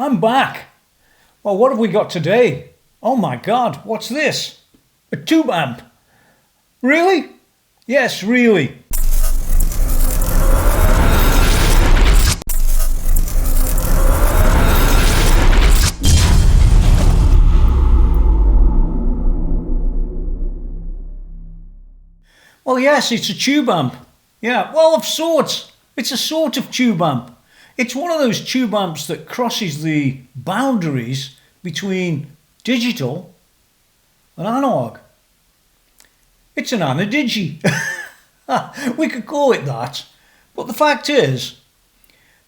I'm back. Well, what have we got today? Oh my God, what's this? A tube amp. Really? Yes, really. Well, yes, it's a tube amp. Yeah, well, of sorts. It's a sort of tube amp. It's one of those tube amps that crosses the boundaries between digital and analog. It's an anadigi. We could call it that. But the fact is,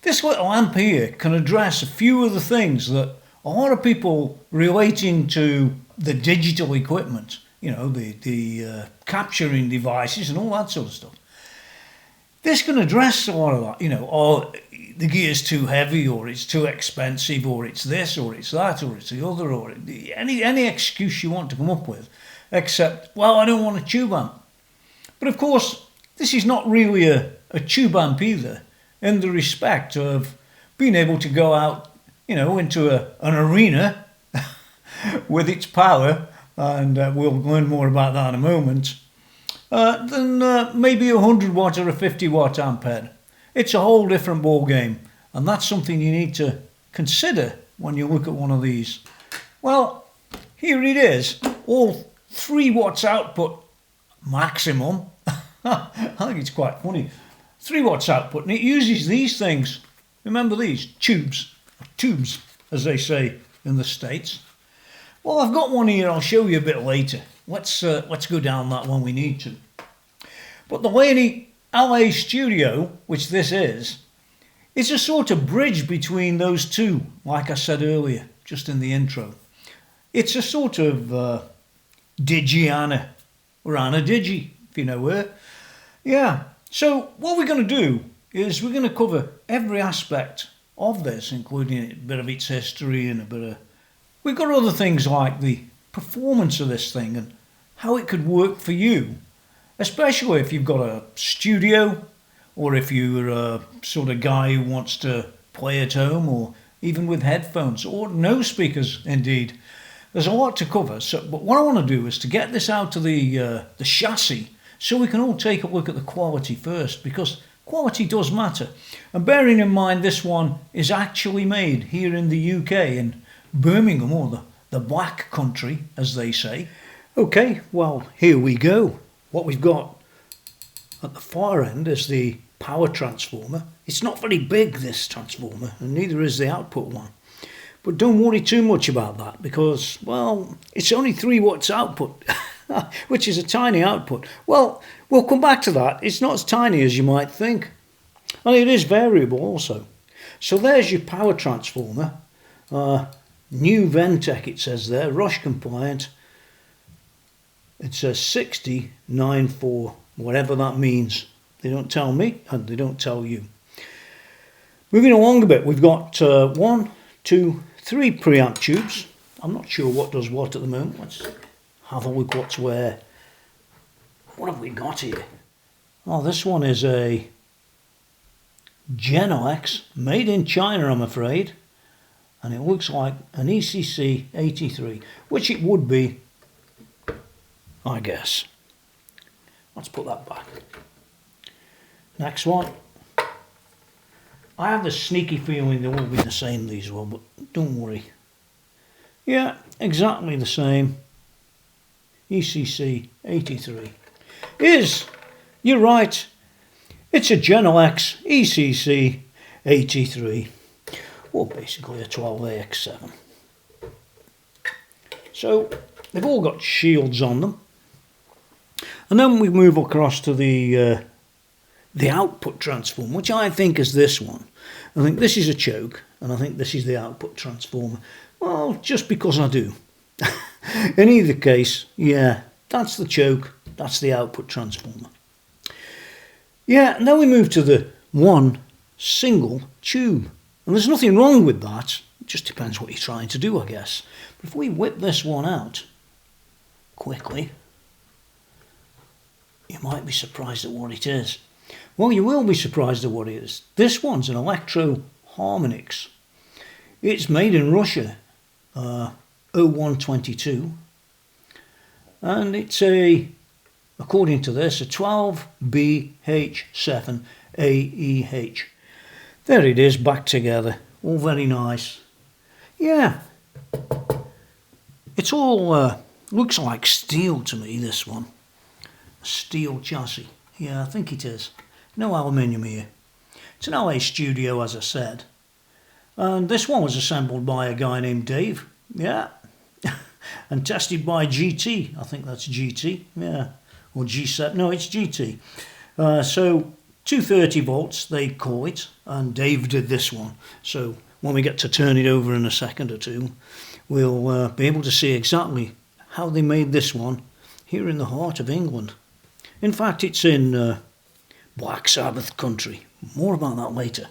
this little amp here can address a few of the things that a lot of people relating to the digital equipment, you know, the capturing devices and all that sort of stuff. This can address a lot of that, you know, or the gear's too heavy, or it's too expensive, or it's this, or it's that, or it's the other, or any excuse you want to come up with, except, well, I don't want a tube amp. But of course, this is not really a tube amp either, in the respect of being able to go out, you know, into an arena with its power, and we'll learn more about that in a moment, than maybe a 100 watt or a 50 watt amp head. It's a whole different ball game, and that's something you need to consider when you look at one of these. Well, here it is, all 3 watts output maximum. I think it's quite funny. 3 watts output, and it uses these things. Remember these? Tubes, as they say in the States. Well, I've got one here I'll show you a bit later. Let's go down that when we need to. But the Laney LA-Studio, which this is a sort of bridge between those two, like I said earlier, just in the intro. It's a sort of Digi-Ana, or Ana-Digi, if you know her. Yeah, so what we're going to do is we're going to cover every aspect of this, including a bit of its history and a bit of... We've got other things like the performance of this thing and how it could work for you, especially if you've got a studio, or if you're a sort of guy who wants to play at home, or even with headphones, or no speakers indeed. There's a lot to cover, but what I want to do is to get this out to the chassis so we can all take a look at the quality first, because quality does matter. And bearing in mind this one is actually made here in the UK, in Birmingham, or the Black Country, as they say. Okay, well, here we go. What we've got at the far end is the power transformer. It's not very big, this transformer, and neither is the output one. But don't worry too much about that, because, well, it's only 3 watts output, which is a tiny output. Well, we'll come back to that. It's not as tiny as you might think. And it is variable also. So there's your power transformer. New Ventec, it says there, Rush compliant. It says 6094, whatever that means. They don't tell me, and they don't tell you. Moving along a bit, we've got 1, 2, 3 preamp tubes. I'm not sure what does what at the moment. Let's have a look what's where. What have we got here? Oh, this one is a Genox, made in China, I'm afraid. And it looks like an ECC 83, which it would be, I guess. Let's put that back. Next one. I have this sneaky feeling they will be the same, these will, but don't worry. Yeah, exactly the same. ECC 83. You're right, it's a Genox ECC 83. Or basically a 12AX7. So they've all got shields on them. And then we move across to the output transformer, which I think is this one. I think this is a choke, and I think this is the output transformer. Well, just because I do. In either case, yeah, that's the choke, that's the output transformer. Yeah, and then we move to the one single tube. And there's nothing wrong with that. It just depends what you're trying to do, I guess. But if we whip this one out quickly, you might be surprised at what it is. Well, you will be surprised at what it is. This one's an Electro Harmonix. It's made in Russia, 0122, and it's according to this, a 12BH7AEH. There it is, back together, all very nice. Yeah, it's all looks like steel to me, this one. A steel chassis. Yeah, I think it is. No aluminium here. It's an LA-Studio, as I said. And this one was assembled by a guy named Dave. Yeah. And tested by GT. I think that's GT. Yeah. Or G7. No, it's GT. So 230 volts, they call it. And Dave did this one. So when we get to turn it over in a second or two, we'll be able to see exactly how they made this one here in the heart of England. In fact, it's in Black Sabbath country. More about that later.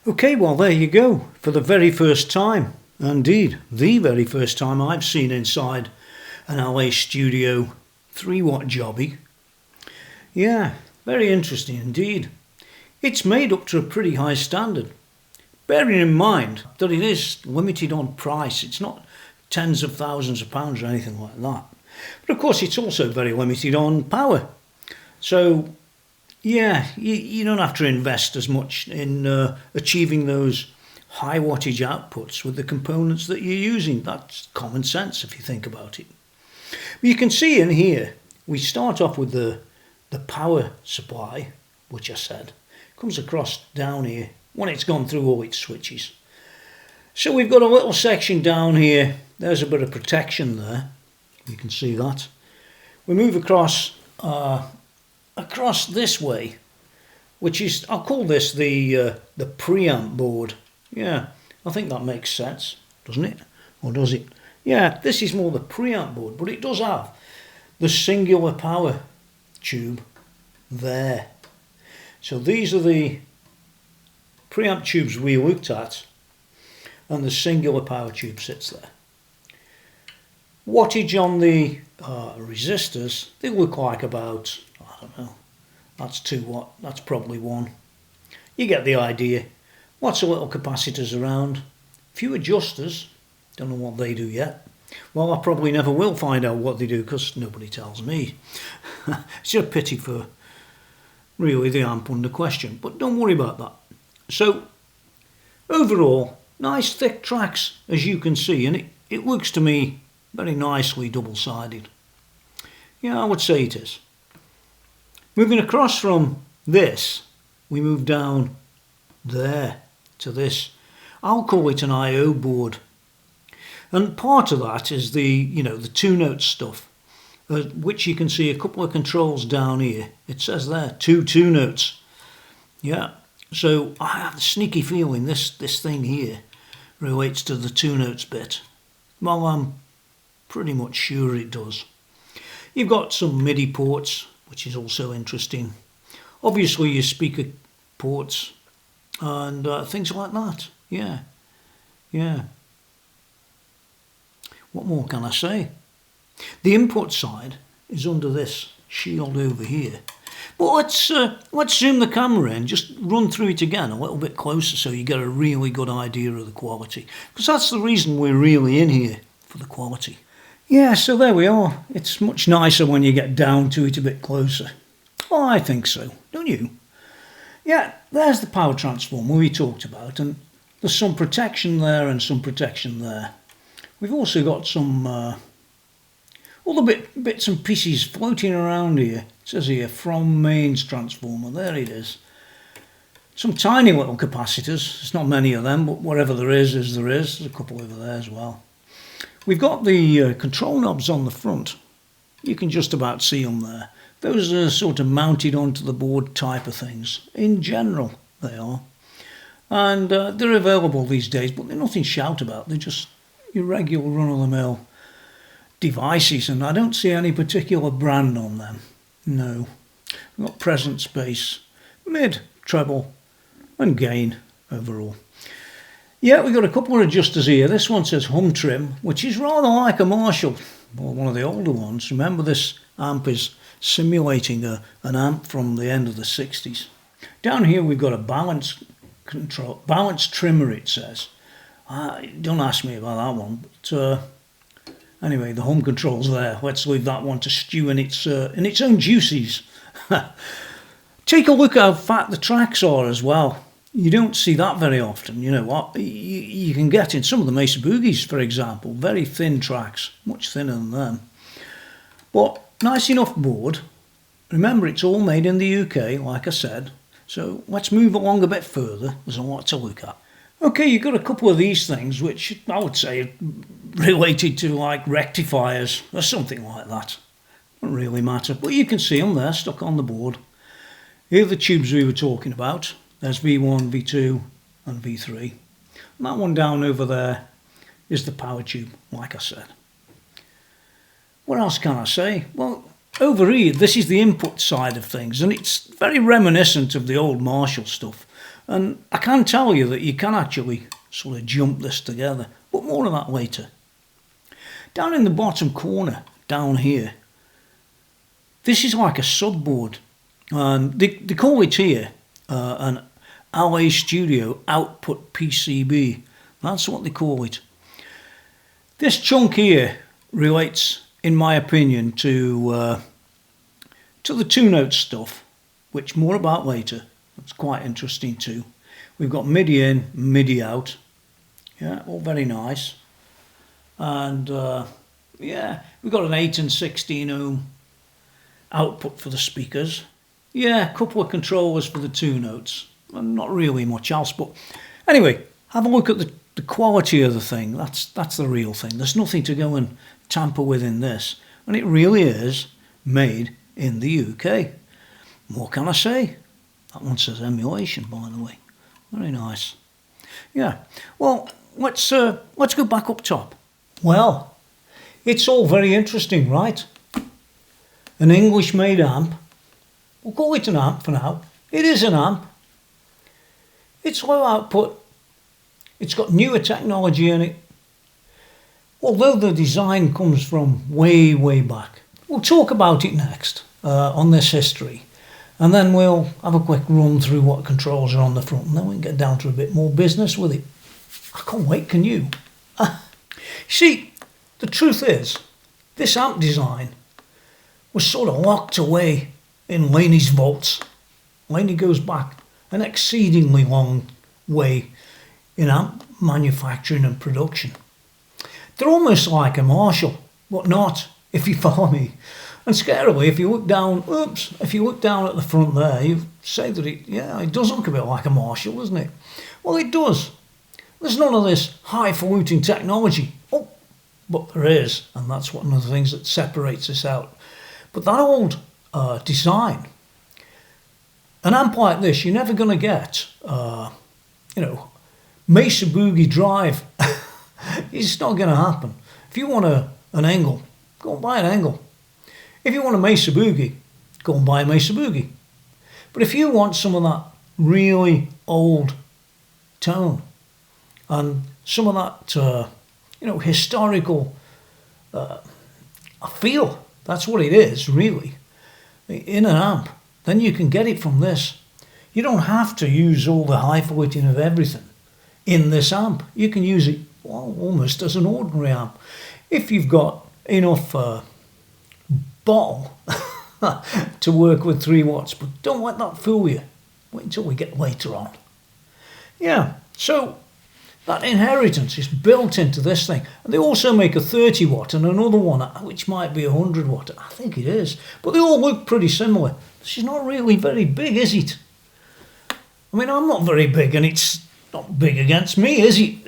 Okay, well, there you go. For the very first time, indeed, the very first time I've seen inside an LA-Studio 3-watt jobby. Yeah, very interesting indeed. It's made up to a pretty high standard. Bearing in mind that it is limited on price. It's not tens of thousands of pounds or anything like that. But of course, it's also very limited on power. So, yeah, you don't have to invest as much in achieving those high wattage outputs with the components that you're using. That's common sense if you think about it. But you can see in here, we start off with the power supply, which I said, comes across down here when it's gone through all its switches. So we've got a little section down here. There's a bit of protection there. You can see that. We move across this way, which is, I'll call this the preamp board. Yeah, I think that makes sense, doesn't it? Or does it? Yeah, this is more the preamp board, but it does have the singular power tube there. So these are the preamp tubes we looked at, and the singular power tube sits there. Wattage on the resistors, they look like about, I don't know, that's 2 watt, that's probably 1. You get the idea. Lots of little capacitors around, few adjusters, don't know what they do yet. Well, I probably never will find out what they do because nobody tells me. It's a pity for really the amp under question, but don't worry about that. So, overall, nice thick tracks, as you can see, and it looks to me very nicely double-sided. Yeah, I would say it is. Moving across from this, we move down there to this. I'll call it an I/O board. And part of that is the 2-note stuff, which you can see a couple of controls down here. It says there, 2 notes. Yeah, so I have the sneaky feeling this thing here relates to the 2 notes bit. Well, I'm pretty much sure it does. You've got some MIDI ports, which is also interesting. Obviously your speaker ports and things like that. Yeah. What more can I say? The input side is under this shield over here. But let's zoom the camera in, just run through it again a little bit closer so you get a really good idea of the quality. Because that's the reason we're really in here, for the quality. Yeah, so there we are. It's much nicer when you get down to it a bit closer. Oh, I think so, don't you? Yeah, there's the power transformer we talked about, and there's some protection there and some protection there. We've also got some all the bits and pieces floating around here. It says here, from mains transformer. There it is. Some tiny little capacitors. There's not many of them, but whatever there is there is. There's a couple over there as well. We've got the control knobs on the front. You can just about see them there. Those are sort of mounted onto the board type of things. In general, they are. And they're available these days, but they're nothing shout about. They're just your regular run-of-the-mill devices, and I don't see any particular brand on them. No. We've got presence space, mid, treble, and gain overall. Yeah, we've got a couple of adjusters here. This one says hum trim, which is rather like a Marshall, or one of the older ones. Remember, this amp is simulating an amp from the end of the 60s. Down here we've got a balance trimmer, it says. Don't ask me about that one, but anyway, the home control's there. Let's leave that one to stew in its own juices. Take a look at how fat the tracks are as well. You don't see that very often. You know what? You can get in some of the Mesa Boogies, for example, very thin tracks, much thinner than them. But nice enough board. Remember, it's all made in the UK, like I said. So let's move along a bit further. There's a lot to look at. Okay, you've got a couple of these things, which I would say are related to like rectifiers or something like that. Doesn't really matter, but you can see them there, stuck on the board. Here are the tubes we were talking about. There's V1, V2 and V3. And that one down over there is the power tube, like I said. What else can I say? Well, over here, this is the input side of things, and it's very reminiscent of the old Marshall stuff. And I can tell you that you can actually sort of jump this together, but more of that later. Down in the bottom corner, down here, this is like a subboard. And they call it here an LA-Studio output PCB. That's what they call it. This chunk here relates, in my opinion, to the two-note stuff, which more about later. It's quite interesting too. We've got MIDI in, MIDI out. Yeah, all very nice. And yeah, we've got an 8 and 16 ohm output for the speakers. Yeah, a couple of controllers for the two notes. And not really much else, but anyway, have a look at the quality of the thing. That's the real thing. There's nothing to go and tamper with in this. And it really is made in the UK. What can I say? That one says emulation, by the way. Very nice. Yeah, well, let's go back up top. Well, it's all very interesting, right? An English-made amp. We'll call it an amp for now. It is an amp. It's low output. It's got newer technology in it. Although the design comes from way, way back. We'll talk about it next on this history. And then we'll have a quick run through what controls are on the front. And then we can get down to a bit more business with it. I can't wait, can you? See, the truth is, this amp design was sort of locked away in Laney's vaults. Laney goes back an exceedingly long way in amp manufacturing and production. They're almost like a Marshall, but not, if you follow me. And scarily, if you look down, if you look down at the front there, you say that it does look a bit like a Marshall, doesn't it? Well, it does. There's none of this highfalutin technology. Oh, but there is, and that's one of the things that separates us out. But that old design, an amp like this, you're never going to get, Mesa Boogie drive. It's not going to happen. If you want an Engel, go and buy an Engel. If you want a Mesa Boogie, go and buy a Mesa Boogie. But if you want some of that really old tone and some of that, historical feel, that's what it is, really, in an amp, then you can get it from this. You don't have to use all the highfalutin of everything in this amp. You can use it almost as an ordinary amp. If you've got enough bottle to work with 3 watts, but don't let that fool you. Wait until we get later on. Yeah, so that inheritance is built into this thing. And they also make a 30 watt and another one which might be 100 watt. I think it is. But they all look pretty similar. This is not really very big, is it? I mean, I'm not very big and it's not big against me, is it?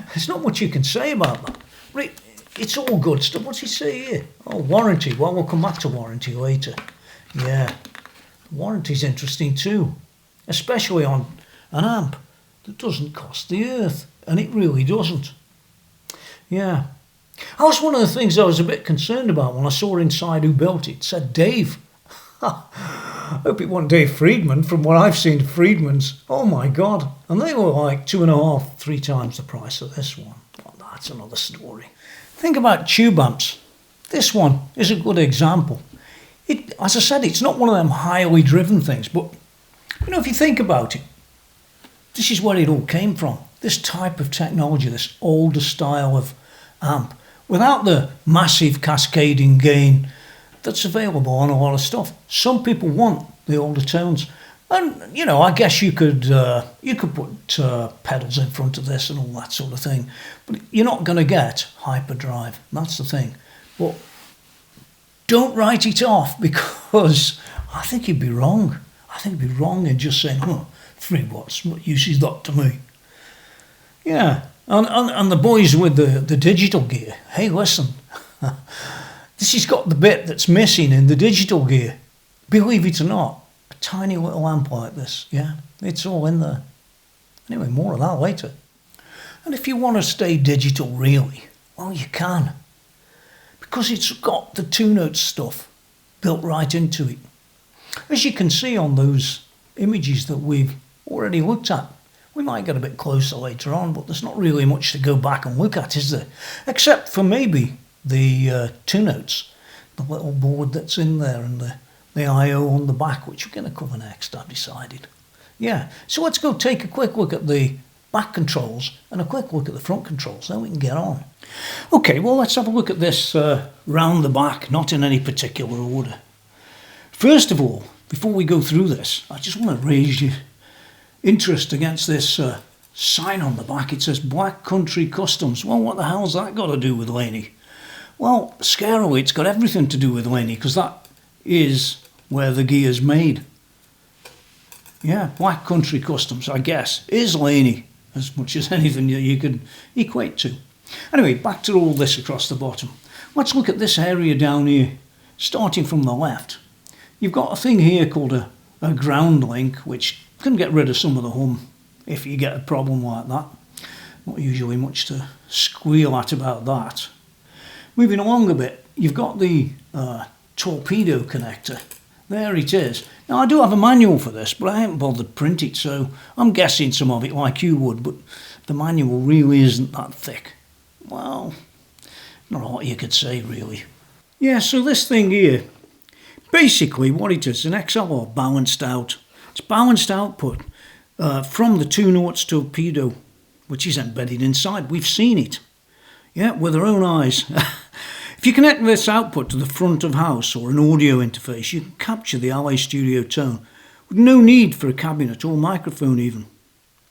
There's not much you can say about that. Right. It's all good stuff. What's he say here? Oh, warranty. Well, we'll come back to warranty later. Yeah, warranty's interesting too, especially on an amp that doesn't cost the earth, and it really doesn't. Yeah, that was one of the things I was a bit concerned about when I saw inside who built it. It said Dave. I hope it wasn't Dave Friedman. From what I've seen, Friedman's, oh my God, and they were like 2.5, 3 times the price of this one. Well, that's another story. Think about tube amps. This one is a good example. As I said, it's not one of them highly driven things, but if you think about it, this is where it all came from. this type of technology, this older style of amp, without the massive cascading gain that's available on a lot of stuff. Some people want the older tones, and you know, I guess you could put pedals in front of this and all that sort of thing, but you're not going to get hyperdrive. That's the thing. But don't write it off, because I think you'd be wrong. I think you'd be wrong in just saying, "Oh, 3 watts. What use is that to me?" Yeah, and the boys with the digital gear. Hey, listen. This has got the bit that's missing in the digital gear. Believe it or not, a tiny little amp like this, yeah, it's all in there. Anyway, more of that later. And if you want to stay digital really, well, you can. Because it's got the 2-note stuff built right into it. As you can see on those images that we've already looked at, we might get a bit closer later on, but there's not really much to go back and look at, is there? Except for maybe the 2 notes, the little board that's in there, and the I/O on the back, which we're going to cover next, I've decided. Yeah, so let's go take a quick look at the back controls and a quick look at the front controls, then we can get on. Okay, well, let's have a look at this round the back, not in any particular order. First of all, before we go through this, I just want to raise your interest against this sign on the back. It says Black Country Customs. Well, what the hell's that got to do with Laney? Well, scarily, it's got everything to do with Laney, because that is where the gear's made. Yeah, Black Country Customs, I guess, is Laney, as much as anything you could equate to. Anyway, back to all this across the bottom. Let's look at this area down here, starting from the left. You've got a thing here called a ground link, which can get rid of some of the hum if you get a problem like that. Not usually much to squeal at about that. Moving along a bit, you've got the torpedo connector. There it is. Now, I do have a manual for this, but I haven't bothered to print it, so I'm guessing some of it like you would, but the manual really isn't that thick. Well, not a lot you could say, really. Yeah, so this thing here, basically what it is, an XLR balanced out. It's balanced output from the 2 notes torpedo, which is embedded inside. We've seen it, yeah, with our own eyes. If you connect this output to the front of house or an audio interface, you can capture the LA-Studio tone with no need for a cabinet or microphone even.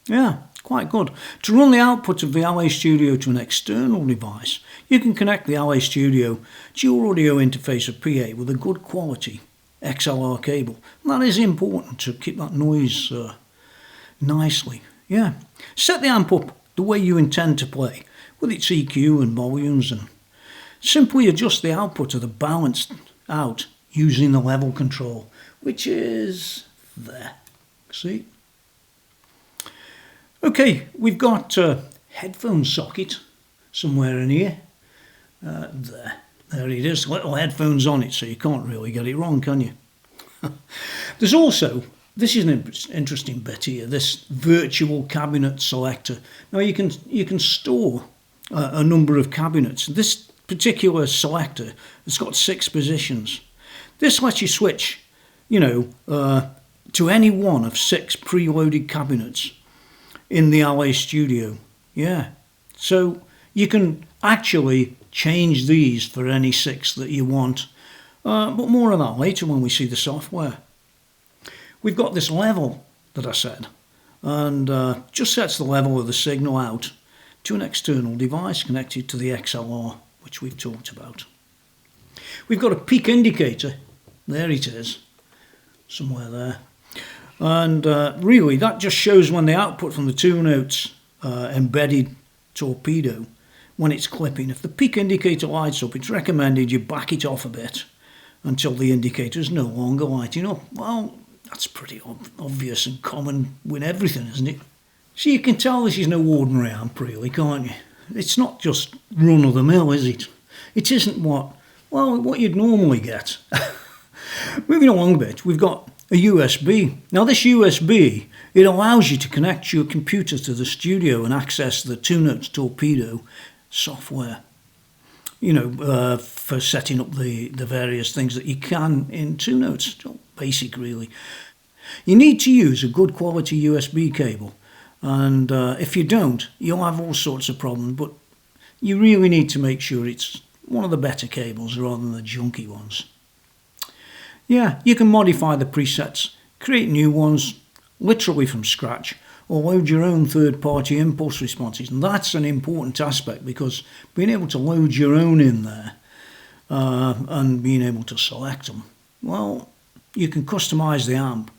Yeah, quite good. To run the output of the LA-Studio to an external device, you can connect the LA-Studio to your audio interface or PA with a good quality XLR cable. And that is important to keep that noise nicely. Yeah. Set the amp up the way you intend to play, with its EQ and volumes, and simply adjust the output of the balanced out using the level control, which is there. See? Okay, we've got a headphone socket somewhere in here. There it is, little headphones on it, so you can't really get it wrong, can you? There's also, this is an interesting bit here, this virtual cabinet selector. Now you can store a number of cabinets. This particular selector has got 6 positions. This lets you switch, to any one of 6 preloaded cabinets in the LA-Studio. Yeah, so you can actually change these for any 6 that you want, but more on that later when we see the software. We've got this level that I said, and just sets the level of the signal out to an external device connected to the XLR, which we've talked about. We've got a peak indicator. There it is, somewhere there. And really, that just shows when the output from the 2 notes embedded torpedo, when it's clipping. If the peak indicator lights up, it's recommended you back it off a bit until the indicator is no longer lighting up. Well, that's pretty obvious and common with everything, isn't it? So you can tell this is no ordinary amp, really, can't you? It's not just run-of-the-mill, is it? It isn't what you'd normally get. Moving along a bit, we've got a USB. Now this USB, it allows you to connect your computer to the studio and access the 2 notes torpedo software, for setting up the various things that you can in 2 notes. Basic, really. You need to use a good quality USB cable, And if you don't, you'll have all sorts of problems, but you really need to make sure it's one of the better cables rather than the junky ones. Yeah, you can modify the presets, create new ones literally from scratch, or load your own third-party impulse responses. And that's an important aspect, because being able to load your own in there and being able to select them, well, you can customize the amp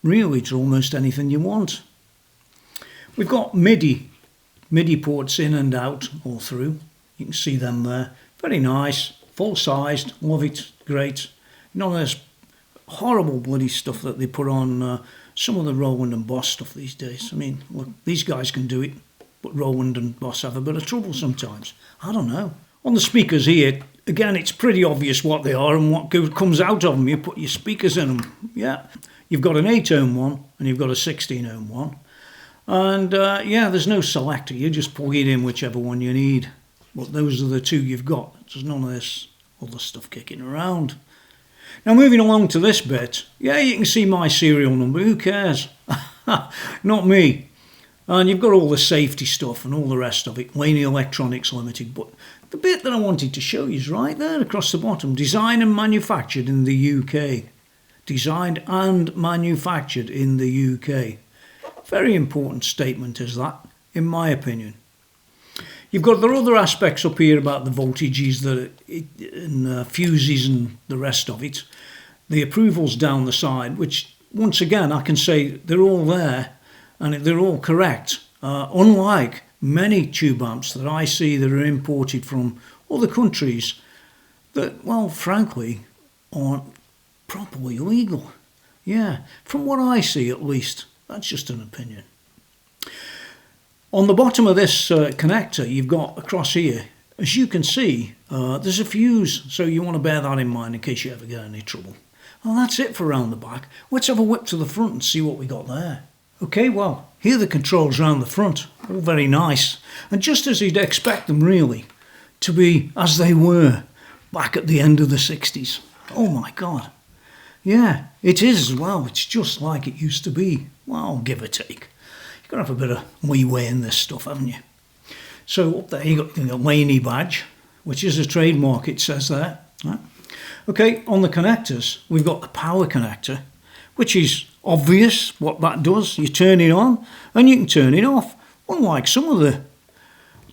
really to almost anything you want. We've got MIDI ports in and out all through. You can see them there. Very nice, full-sized, love it, great. None of this horrible bloody stuff that they put on some of the Roland and Boss stuff these days. I mean, look, these guys can do it, but Roland and Boss have a bit of trouble sometimes. I don't know. On the speakers here, again, it's pretty obvious what they are and what comes out of them. You put your speakers in them. Yeah, you've got an 8 ohm one and you've got a 16 ohm one. And yeah, there's no selector. You just plug it in whichever one you need. But those are the two you've got. There's none of this other stuff kicking around. Now, moving along to this bit, yeah, you can see my serial number. Who cares? Not me. And you've got all the safety stuff and all the rest of it. Laney Electronics Limited. But the bit that I wanted to show you is right there across the bottom. Designed and manufactured in the UK. Designed and manufactured in the UK. Very important statement is that, in my opinion. You've got the other aspects up here about the voltages and fuses and the rest of it. The approvals down the side, which once again I can say they're all there and they're all correct. Unlike many tube amps that I see that are imported from other countries that, well, frankly, aren't properly legal. Yeah, from what I see at least. That's just an opinion. On the bottom of this connector you've got across here, as you can see, there's a fuse, so you want to bear that in mind in case you ever get any trouble. Well, that's it for round the back. Let's have a whip to the front and see what we got there. Okay, well, here are the controls round the front, all very nice, and just as you'd expect them really to be as they were back at the end of the 60s. Oh my God. Yeah, it is as well. It's just like it used to be. Well, give or take. You've got to have a bit of leeway in this stuff, haven't you? So up there you've got the Laney badge, which is a trademark, it says there. Right. Okay, on the connectors, we've got the power connector, which is obvious what that does. You turn it on and you can turn it off. Unlike some of the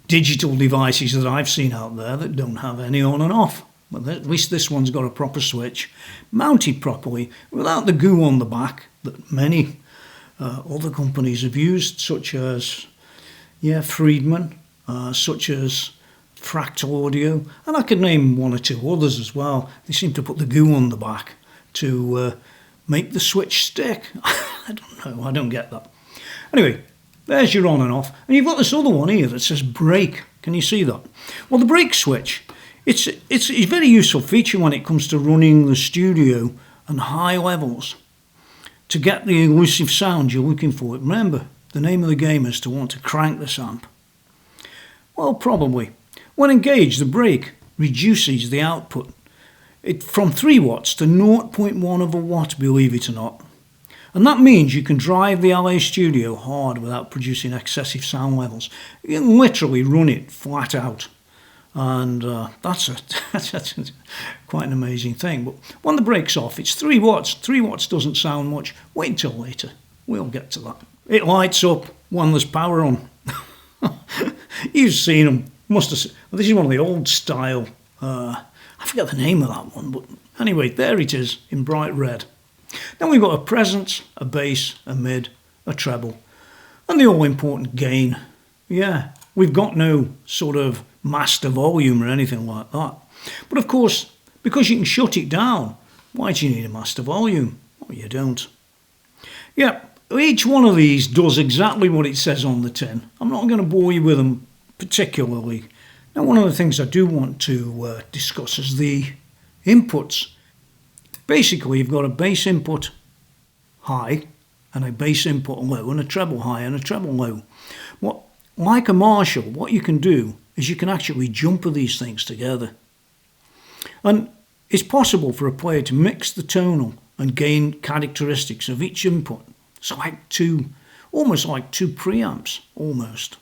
digital devices that I've seen out there that don't have any on and off. But at least this one's got a proper switch, mounted properly, without the goo on the back that many other companies have used, such as, yeah, Friedman, such as Fractal Audio, and I could name one or two others as well. They seem to put the goo on the back to make the switch stick. I don't know, I don't get that. Anyway, there's your on and off, and you've got this other one here that says brake. Can you see that? Well, the brake switch, it's a very useful feature when it comes to running the studio and high levels to get the elusive sound you're looking for. Remember, the name of the game is to want to crank this amp. Well, probably. When engaged, the brake reduces the output from 3 watts to 0.1 of a watt, believe it or not. And that means you can drive the LA-Studio hard without producing excessive sound levels. You can literally run it flat out. And that's quite an amazing thing. But when the brake's off, it's 3 watts. 3 watts doesn't sound much. Wait until later. We'll get to that. It lights up when there's power on. You've seen them. Must have. Well, this is one of the old style. I forget the name of that one, but anyway, there it is in bright red. Then we've got a presence, a bass, a mid, a treble, and the all-important gain. Yeah, we've got no sort of master volume or anything like that. But of course, because you can shut it down, why do you need a master volume? Well, you don't. Yeah, each one of these does exactly what it says on the tin. I'm not going to bore you with them particularly. Now, one of the things I do want to discuss is the inputs. Basically, you've got a bass input high and a bass input low and a treble high and a treble low. Like a Marshall, what you can do is you can actually jumper these things together. And it's possible for a player to mix the tonal and gain characteristics of each input. Select 2 almost like 2 preamps, almost.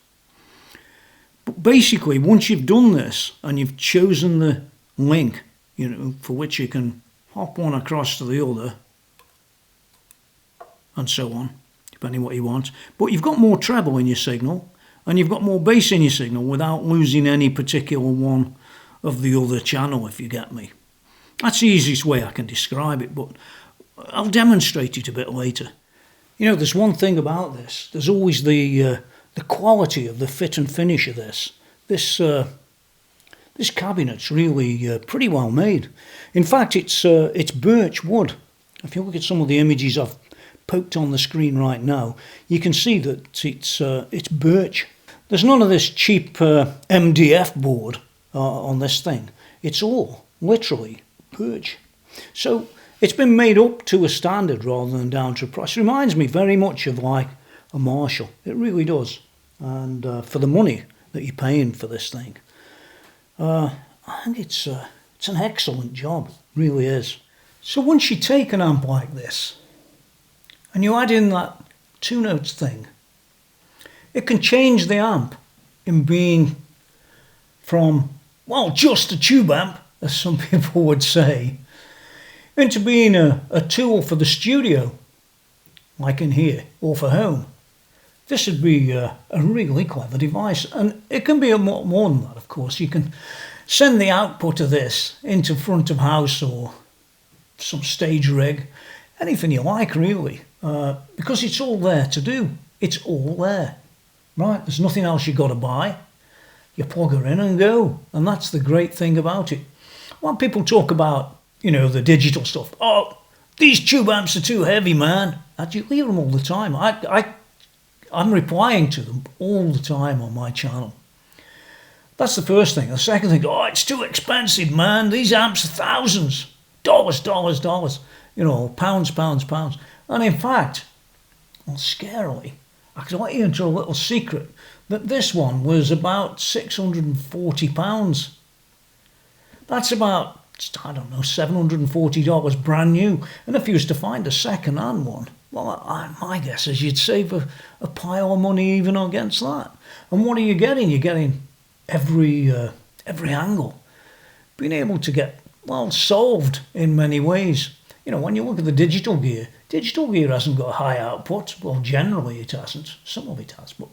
But basically, once you've done this and you've chosen the link, you know, for which you can hop one across to the other, and so on, depending what you want. But you've got more treble in your signal, and you've got more bass in your signal without losing any particular one of the other channel, if you get me. That's the easiest way I can describe it, but I'll demonstrate it a bit later. You know, there's one thing about this. There's always the quality of the fit and finish of this. This cabinet's really pretty well made. In fact, it's birch wood. If you look at some of the images I've poked on the screen right now, you can see that it's birch. There's none of this cheap MDF board on this thing. It's all literally birch. So it's been made up to a standard rather than down to a price. It reminds me very much of like a Marshall. It really does. And for the money that you're paying for this thing, I think it's an excellent job. It really is. So once you take an amp like this and you add in that 2 notes thing, it can change the amp in being from, well, just a tube amp, as some people would say, into being a tool for the studio, like in here, or for home. This would be a really clever device, and it can be a lot more than that, of course. You can send the output of this into front of house or some stage rig, anything you like really, because it's all there to do. It's all there, right? There's nothing else you've got to buy. You plug her in and go, and that's the great thing about it. When people talk about, you know, the digital stuff, oh, these tube amps are too heavy, man. I do hear them all the time. I'm replying to them all the time on my channel. That's the first thing. The second thing, oh, it's too expensive, man. These amps are thousands. Dollars. You know, pounds. And in fact, well, scarily, I could let you into a little secret that this one was about £640. That's about, I don't know, $740 brand new. And if you was to find a second-hand one, well, my guess is you'd save a pile of money even against that. And what are you getting? You're getting every angle. Being able to get, well, solved in many ways. You know, when you look at the digital gear hasn't got high output. Well, generally it hasn't. Some of it has, but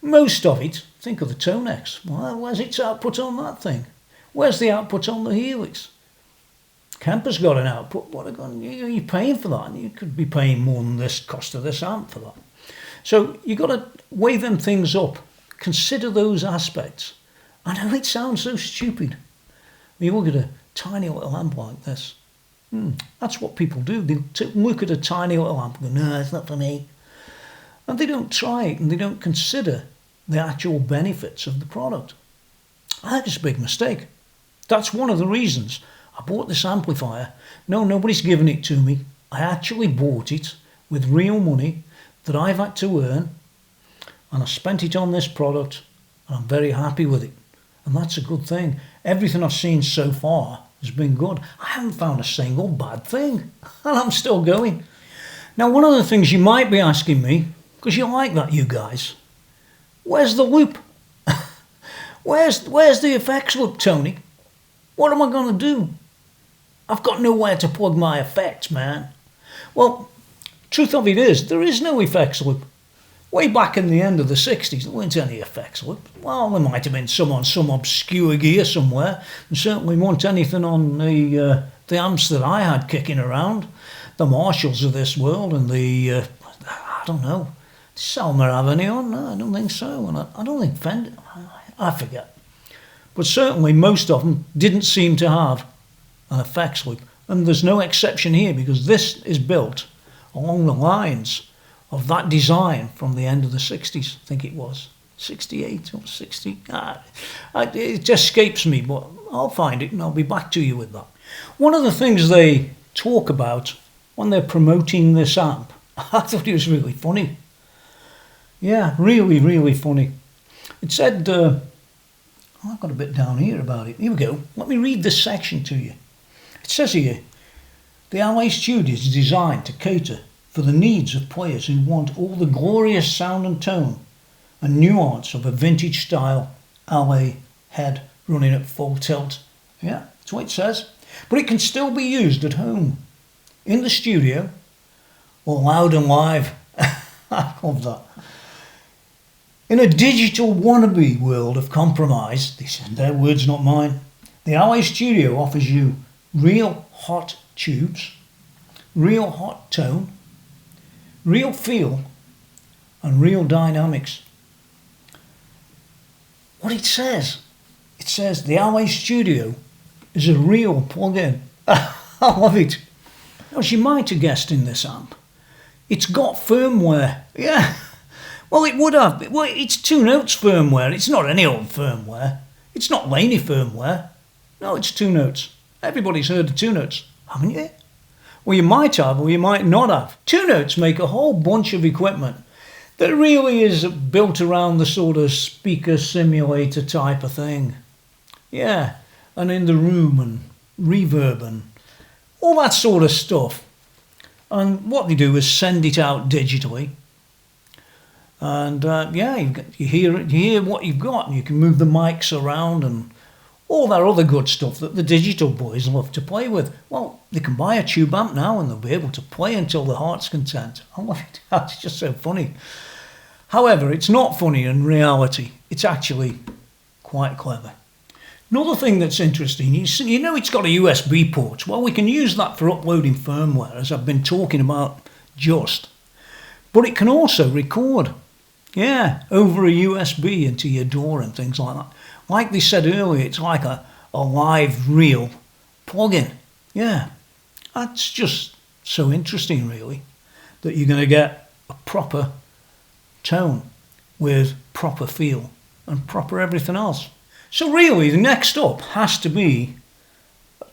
most of it, think of the Tonex. Well, where's its output on that thing? Where's the output on the Helix? Kemper's got an output. What are you paying for that? And you could be paying more than this cost of this amp for that. So you've got to weigh them things up. Consider those aspects. I know it sounds so stupid. You look at a tiny little amp like this. That's what people do. They look at a tiny little amp and go, no, it's not for me. And they don't try it and they don't consider the actual benefits of the product. I think it's a big mistake. That's one of the reasons I bought this amplifier. No, nobody's given it to me. I actually bought it with real money that I've had to earn, and I spent it on this product, and I'm very happy with it. And that's a good thing. Everything I've seen so far has been good. I haven't found a single bad thing, and I'm still going. Now, one of the things you might be asking me, because you like that, you guys, where's the loop? Where's the effects loop, Tony? What am I going to do? I've got nowhere to plug my effects, man. Well, truth of it is, there is no effects loop. Way back in the end of the 60s, there weren't any effects loop. Well, there might have been some on some obscure gear somewhere, and certainly weren't anything on the amps that I had kicking around, the Marshalls of this world, and the, I don't know, Selmer Avenue on? No, I don't think so, and I don't think Fender, I forget. But certainly most of them didn't seem to have an effects loop, and there's no exception here because this is built along the lines of that design from the end of the 60s, I think it was, 68 or 60, it just escapes me, but I'll find it and I'll be back to you with that. One of the things they talk about when they're promoting this amp, I thought it was really funny. Yeah, really, really funny. It said, I've got a bit down here about it. Here we go. Let me read this section to you. It says here, the LA-Studio is designed to cater for the needs of players who want all the glorious sound and tone and nuance of a vintage style LA head running at full tilt. Yeah, that's what it says. But it can still be used at home, in the studio, or loud and live. I love that. In a digital wannabe world of compromise, these are their words, not mine, the LA-Studio offers you real hot tubes, real hot tone, real feel, and real dynamics. What it says the LA-Studio is a real plug-in. I love it. As you might have guessed in this amp, it's got firmware. Yeah, well it would have. Well, it's 2 Notes firmware. It's not any old firmware. It's not Laney firmware. No, it's 2 Notes. Everybody's heard of 2 Notes, haven't you? Well, you might have, or you might not have. 2 Notes make a whole bunch of equipment that really is built around the sort of speaker simulator type of thing. Yeah, and in the room and reverb and all that sort of stuff. And what they do is send it out digitally. And yeah, you hear what you've got, and you can move the mics around and all that other good stuff that the digital boys love to play with. Well, they can buy a tube amp now and they'll be able to play until their heart's content. I love it. That's just so funny. However, it's not funny in reality. It's actually quite clever. Another thing that's interesting, you know it's got a USB port. Well, we can use that for uploading firmware, as I've been talking about just. But it can also record, yeah, over a USB into your DAW and things like that. Like they said earlier, it's like a live reel plug-in. Yeah, that's just so interesting, really, that you're going to get a proper tone with proper feel and proper everything else. So really, the next up has to be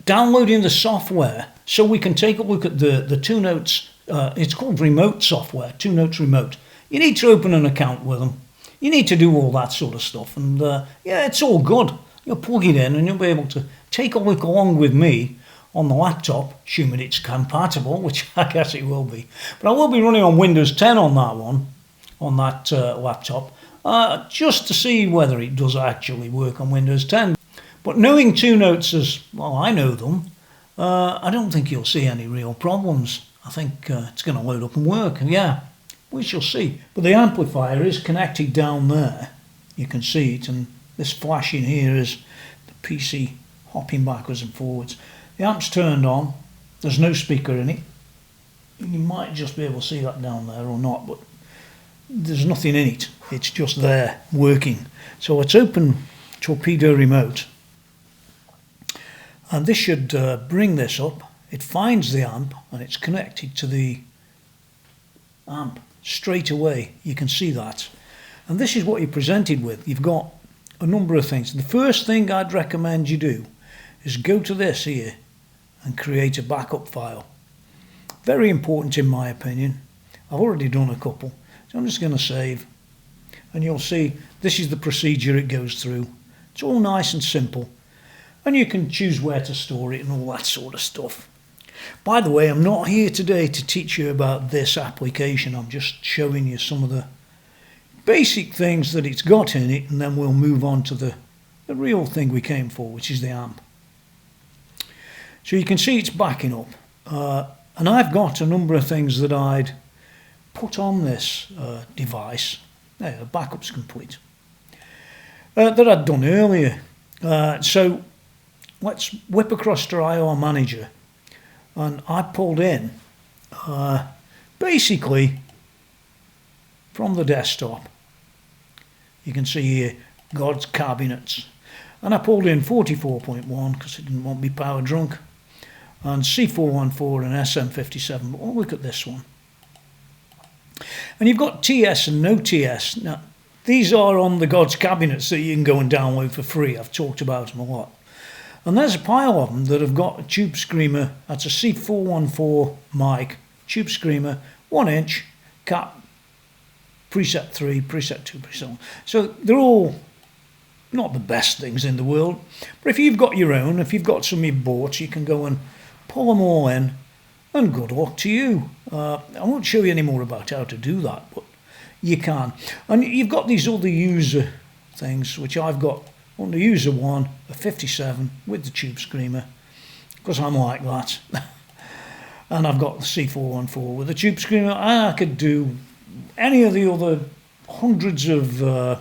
downloading the software so we can take a look at the 2 Notes. It's called remote software, 2 Notes Remote. You need to open an account with them. You need to do all that sort of stuff. And yeah, it's all good. You'll plug it in and you'll be able to take a look along with me on the laptop, assuming it's compatible, which I guess it will be. But I will be running on Windows 10 on that one, on that laptop. Just to see whether it does actually work on Windows 10. But knowing 2 Notes as well, I know them, I don't think you'll see any real problems. I think it's going to load up and work, and yeah, we shall see. But the amplifier is connected down there. You can see it, and this flashing here is the PC hopping backwards and forwards. The amp's turned on. There's no speaker in it. You might just be able to see that down there or not, but there's nothing in it. It's just there working. So let's open Torpedo Remote, and this should bring this up. It finds the amp and it's connected to the amp straight away. You can see that, and this is what you're presented with. You've got a number of things. The first thing I'd recommend you do is go to this here and create a backup file. Very important in my opinion. I've already done a couple. So I'm just going to save, and you'll see this is the procedure it goes through. It's all nice and simple, and you can choose where to store it and all that sort of stuff. By the way, I'm not here today to teach you about this application. I'm just showing you some of the basic things that it's got in it, and then we'll move on to the real thing we came for, which is the amp. So you can see it's backing up, and I've got a number of things that I'd put on this device. There, the backup's complete. That I'd done earlier. So let's whip across to IR Manager, and I pulled in basically from the desktop. You can see here God's cabinets, and I pulled in 44.1 because I didn't want to be power drunk, and C414 and SM57. But we'll look at this one. And you've got TS and no TS. Now, these are on the God's cabinets that you can go and download for free. I've talked about them a lot. And there's a pile of them that have got a tube screamer. That's a C414 mic, tube screamer, 1 inch, cap, preset 3, preset 2, preset 1. So they're all not the best things in the world. But if you've got your own, if you've got some you bought, you can go and pull them all in And good luck to you. I won't show you any more about how to do that, but you can. And you've got these other user things, which I've got on the user one, a 57 with the tube screamer, because I'm like that. And I've got the C414 with the tube screamer. And I could do any of the other hundreds of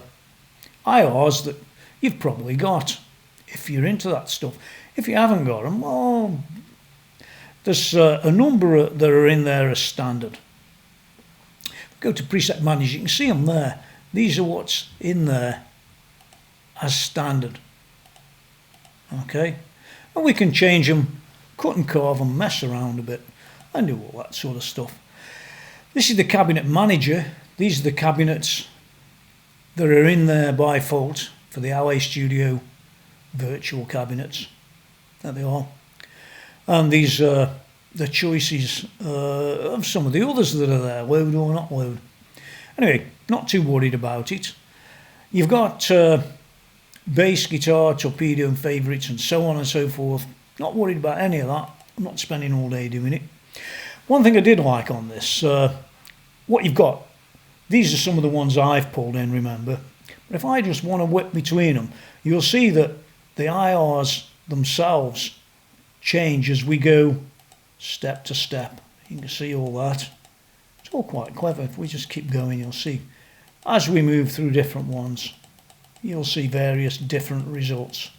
IRs that you've probably got, if you're into that stuff. If you haven't got them, well, there's a number that are in there as standard. Go to preset manager, you can see them there. These are what's in there as standard. Okay, and we can change them, cut and carve them, mess around a bit, and do all that sort of stuff. This is the cabinet manager. These are the cabinets that are in there by default for the LA-Studio virtual cabinets. There they are. And these are the choices of some of the others that are there, load or not load. Anyway, not too worried about it. You've got bass, guitar, torpedo and favourites and so on and so forth. Not worried about any of that. I'm not spending all day doing it. One thing I did like on this, what you've got, these are some of the ones I've pulled in, remember. But if I just want to whip between them, you'll see that the IRs themselves change as we go step to step. You can see all that. It's all quite clever. If we just keep going, you'll see as we move through different ones, you'll see various different results.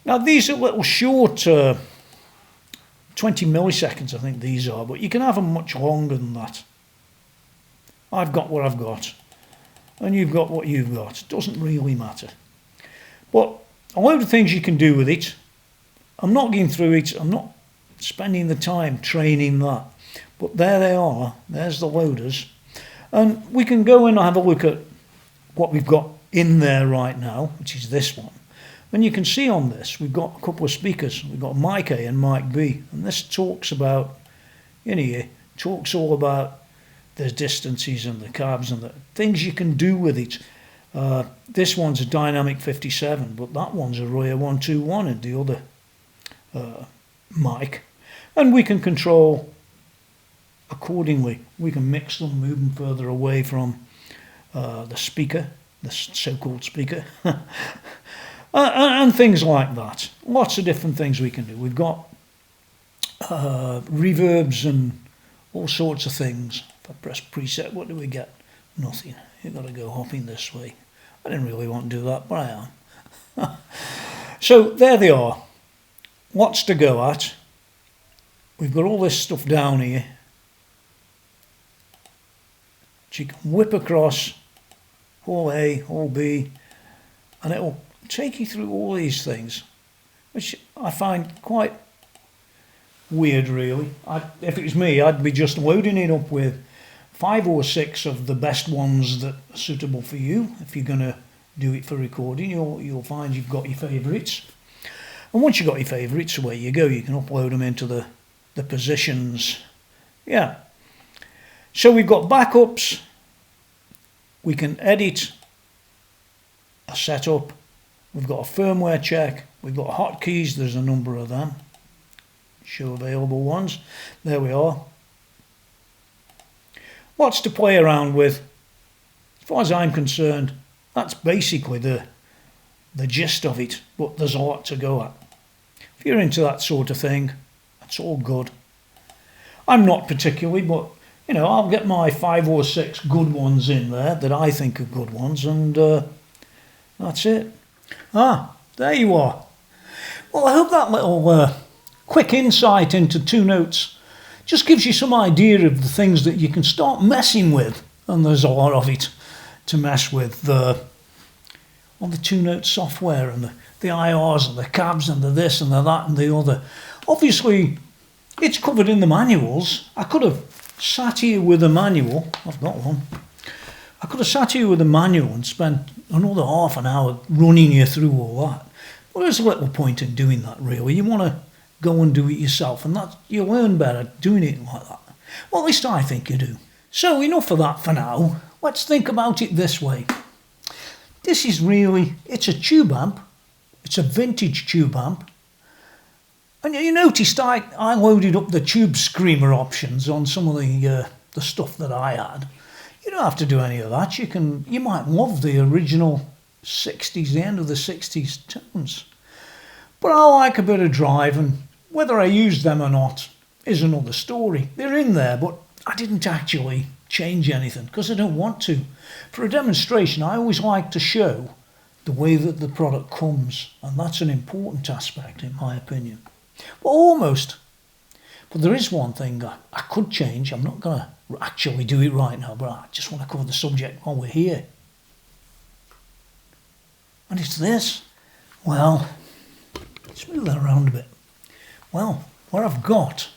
Now these are little short 20 milliseconds I think these are, but you can have them much longer than that. I've got what I've got and you've got what you've got. It doesn't really matter. But a load of things you can do with it. I'm not going through it, I'm not spending the time training that. But there they are, there's the loaders. And we can go in and have a look at what we've got in there right now, which is this one. And you can see on this, we've got a couple of speakers. We've got mic A and mic B. And this talks about, in here, talks all about the distances and the cabs and the things you can do with it. This one's a dynamic 57, but that one's a Royer 121 in the other mic. And we can control accordingly. We can mix them, move them further away from the speaker, the so-called speaker, and things like that. Lots of different things we can do. We've got reverbs and all sorts of things. If I press preset, what do we get? Nothing. You've got to go hopping this way. I didn't really want to do that, but I am. So there they are. Lots to go at. We've got all this stuff down here. You can whip across hole A, hole B, and it'll take you through all these things, which I find quite weird, really. If it was me, I'd be just loading it up with 5 or 6 of the best ones that are suitable for you. If you're going to do it for recording, you'll find you've got your favourites. And once you've got your favourites, away you go. You can upload them into the positions. Yeah. So we've got backups. We can edit a setup. We've got a firmware check. We've got hotkeys. There's a number of them. Show available ones. There we are. Lots to play around with. As far as I'm concerned, that's basically the gist of it. But there's a lot to go at. If you're into that sort of thing, that's all good. I'm not particularly, but you know, I'll get my 5 or 6 good ones in there that I think are good ones, and that's it. Ah, there you are. Well, I hope that little quick insight into 2 Notes just gives you some idea of the things that you can start messing with, and there's a lot of it to mess with on the 2 Note software and the IRs and the cabs and the this and the that and the other. Obviously, it's covered in the manuals. I could have sat here with a manual. I've got one. I could have sat here with a manual and spent another half an hour running you through all that. But there's a little point in doing that, really. You want to go and do it yourself, and that you learn better doing it like that. Well, at least I think you do. So enough of that for now. Let's think about it this way. This is really, it's a tube amp. It's a vintage tube amp. And you noticed I loaded up the tube screamer options on some of the stuff that I had. You don't have to do any of that. You might love the original 60s, the end of the 60s tones. But I like a bit of drive, and whether I use them or not is another story. They're in there, but I didn't actually change anything because I don't want to. For a demonstration, I always like to show the way that the product comes, and that's an important aspect in my opinion. Well, almost. But there is one thing I could change. I'm not going to actually do it right now, but I just want to cover the subject while we're here. And it's this. Well, let's move that around a bit. Well, what I've got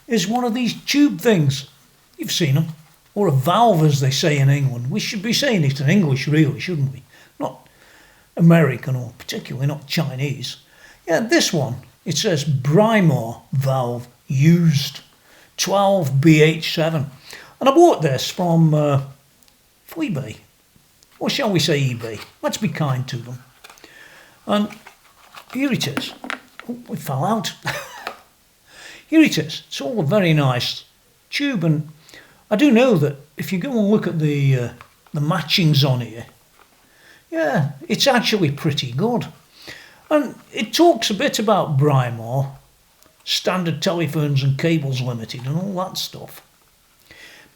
is one of these tube things. You've seen them. Or a valve, as they say in England. We should be saying it in English, really, shouldn't we? Not American, or particularly not Chinese. Yeah, this one, it says Brimar valve used 12BH7. And I bought this from eBay. Or shall we say eBay? Let's be kind to them. And here it is. Oh, it fell out. Here it is. It's all a very nice tube, and I do know that if you go and look at the matchings on here, yeah, it's actually pretty good. And it talks a bit about Brimar, Standard Telephones and Cables Limited and all that stuff.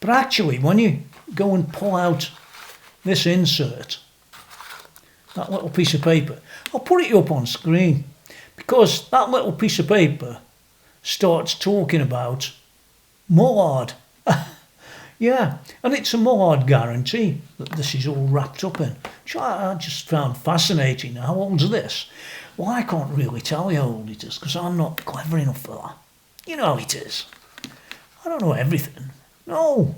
But actually, when you go and pull out this insert, that little piece of paper, I'll put it up on screen, because that little piece of paper starts talking about Mullard. Yeah, and it's a Mullard guarantee that this is all wrapped up in, which I just found fascinating. How old's this? Well, I can't really tell you how old it is, because I'm not clever enough for that. You know how it is. I don't know everything. No.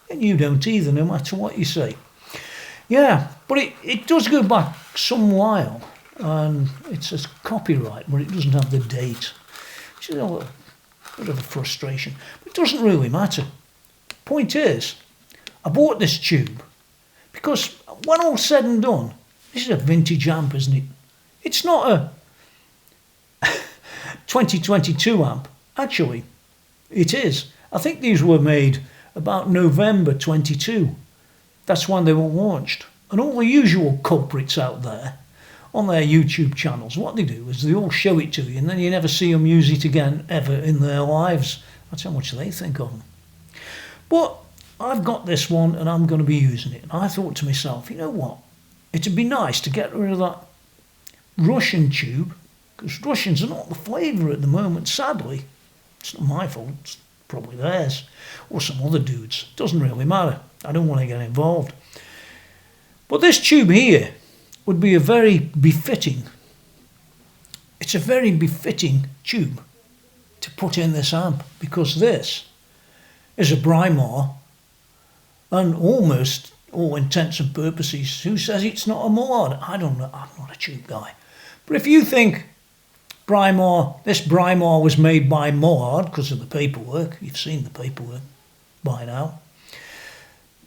And you don't either, no matter what you say. Yeah, but it does go back some while, and it says copyright, but it doesn't have the date, which is a little bit of a frustration. But it doesn't really matter. Point is, I bought this tube because when all's said and done, this is a vintage amp, isn't it? It's not a 2022 amp. Actually, it is. I think these were made about November 22. That's when they were launched. And all the usual culprits out there on their YouTube channels, what they do is they all show it to you, and then you never see them use it again ever in their lives. That's how much they think of them. But I've got this one and I'm going to be using it. And I thought to myself, you know what? It'd be nice to get rid of that Russian tube, because Russians are not the flavour at the moment, sadly. It's not my fault, it's probably theirs, or some other dudes. Doesn't really matter. I don't want to get involved. But this tube here would be a very befitting tube to put in this amp, because this is a Brimar, and almost all intents and purposes, who says it's not a Mullard? I don't know, I'm not a tube guy. But if you think this Brimar was made by Mullard because of the paperwork, you've seen the paperwork by now,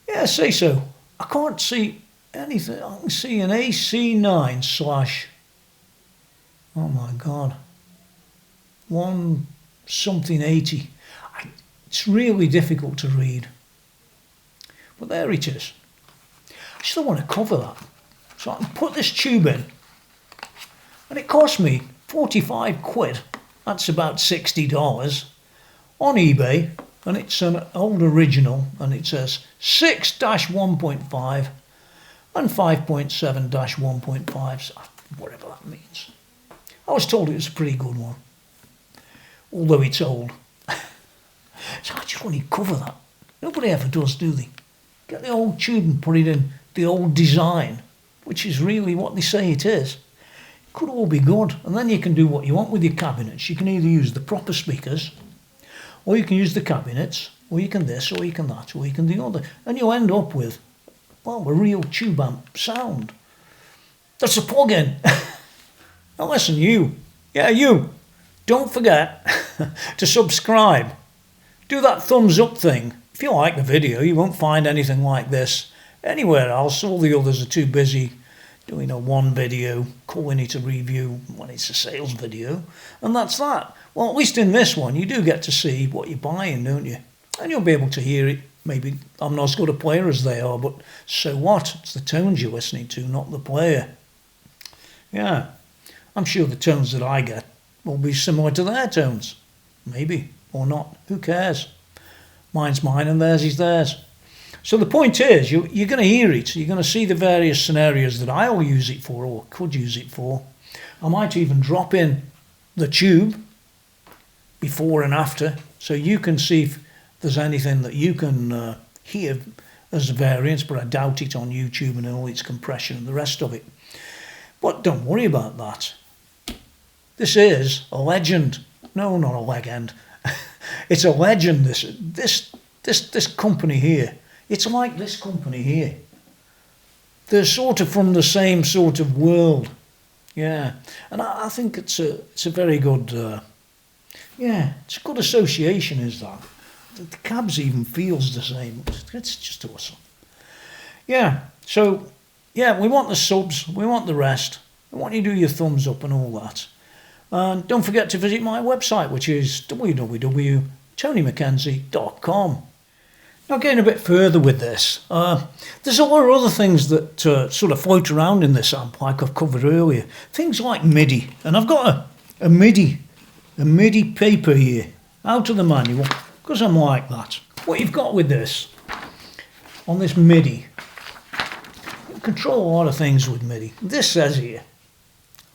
yeah, say so. I can't see anything. I can see an AC9 / oh my god, 1 something 80. It's really difficult to read. But there it is. I still want to cover that. So I can put this tube in. And it cost me 45 quid. That's about $60 on eBay. And it's an old original. And it says 6-1.5 and 5.7-1.5. Whatever that means. I was told it was a pretty good one. Although it's old. So I just want to cover that. Nobody ever does, do they? Get the old tube and put it in the old design, which is really what they say it is. It could all be good. And then you can do what you want with your cabinets. You can either use the proper speakers, or you can use the cabinets, or you can this, or you can that, or you can the other. And you end up with, well, a real tube amp sound. That's a plug-in. Now listen, you. Yeah, you. Don't forget to subscribe. Do that thumbs up thing. If you like the video, you won't find anything like this anywhere else. All the others are too busy doing a one video, calling it a review when it's a sales video, and that's that. Well, at least in this one, you do get to see what you're buying, don't you? And you'll be able to hear it. Maybe I'm not as good a player as they are, but so what? It's the tones you're listening to, not the player. Yeah, I'm sure the tones that I get will be similar to their tones. Maybe, or not. Who cares? Mine's mine and theirs is theirs. So the point is, you're going to hear it. You're going to see the various scenarios that I'll use it for or could use it for. I might even drop in the tube before and after, so you can see if there's anything that you can hear as a variance, but I doubt it on YouTube and all its compression and the rest of it. But don't worry about that. This is a legend. No, not a legend. It's a legend, this company here. It's like this company here. They're sort of from the same sort of world. Yeah. And I think it's a very good, it's a good association, is that. The cabs even feels the same. It's just awesome. Yeah. So, yeah, we want the subs. We want the rest. We want you to do your thumbs up and all that. And don't forget to visit my website, which is www.tonymckenzie.com. Now, getting a bit further with this, there's a lot of other things that sort of float around in this amp, like I've covered earlier. Things like MIDI. And I've got a MIDI paper here, out of the manual, because I'm like that. What you've got with this, on this MIDI, you can control a lot of things with MIDI. This says here,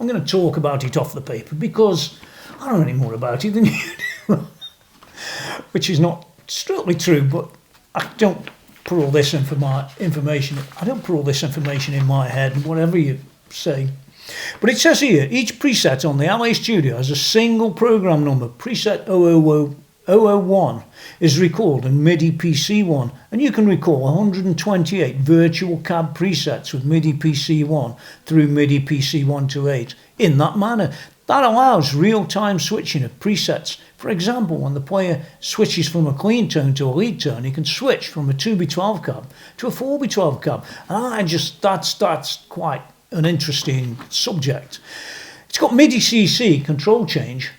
I'm going to talk about it off the paper because I don't know any more about it than you do. Which is not strictly true, but I don't put all this information. I don't put all this information in my head, whatever you say. But it says here, each preset on the LA-Studio has a single program number. Preset 001 is recalled in MIDI PC1, and you can recall 128 virtual cab presets with MIDI PC1 through MIDI PC1 to 8 in that manner. That allows real-time switching of presets. For example, when the player switches from a clean tone to a lead tone, he can switch from a 2B12 cab to a 4B12 cab. And that's quite an interesting subject. It's got MIDI CC, control change.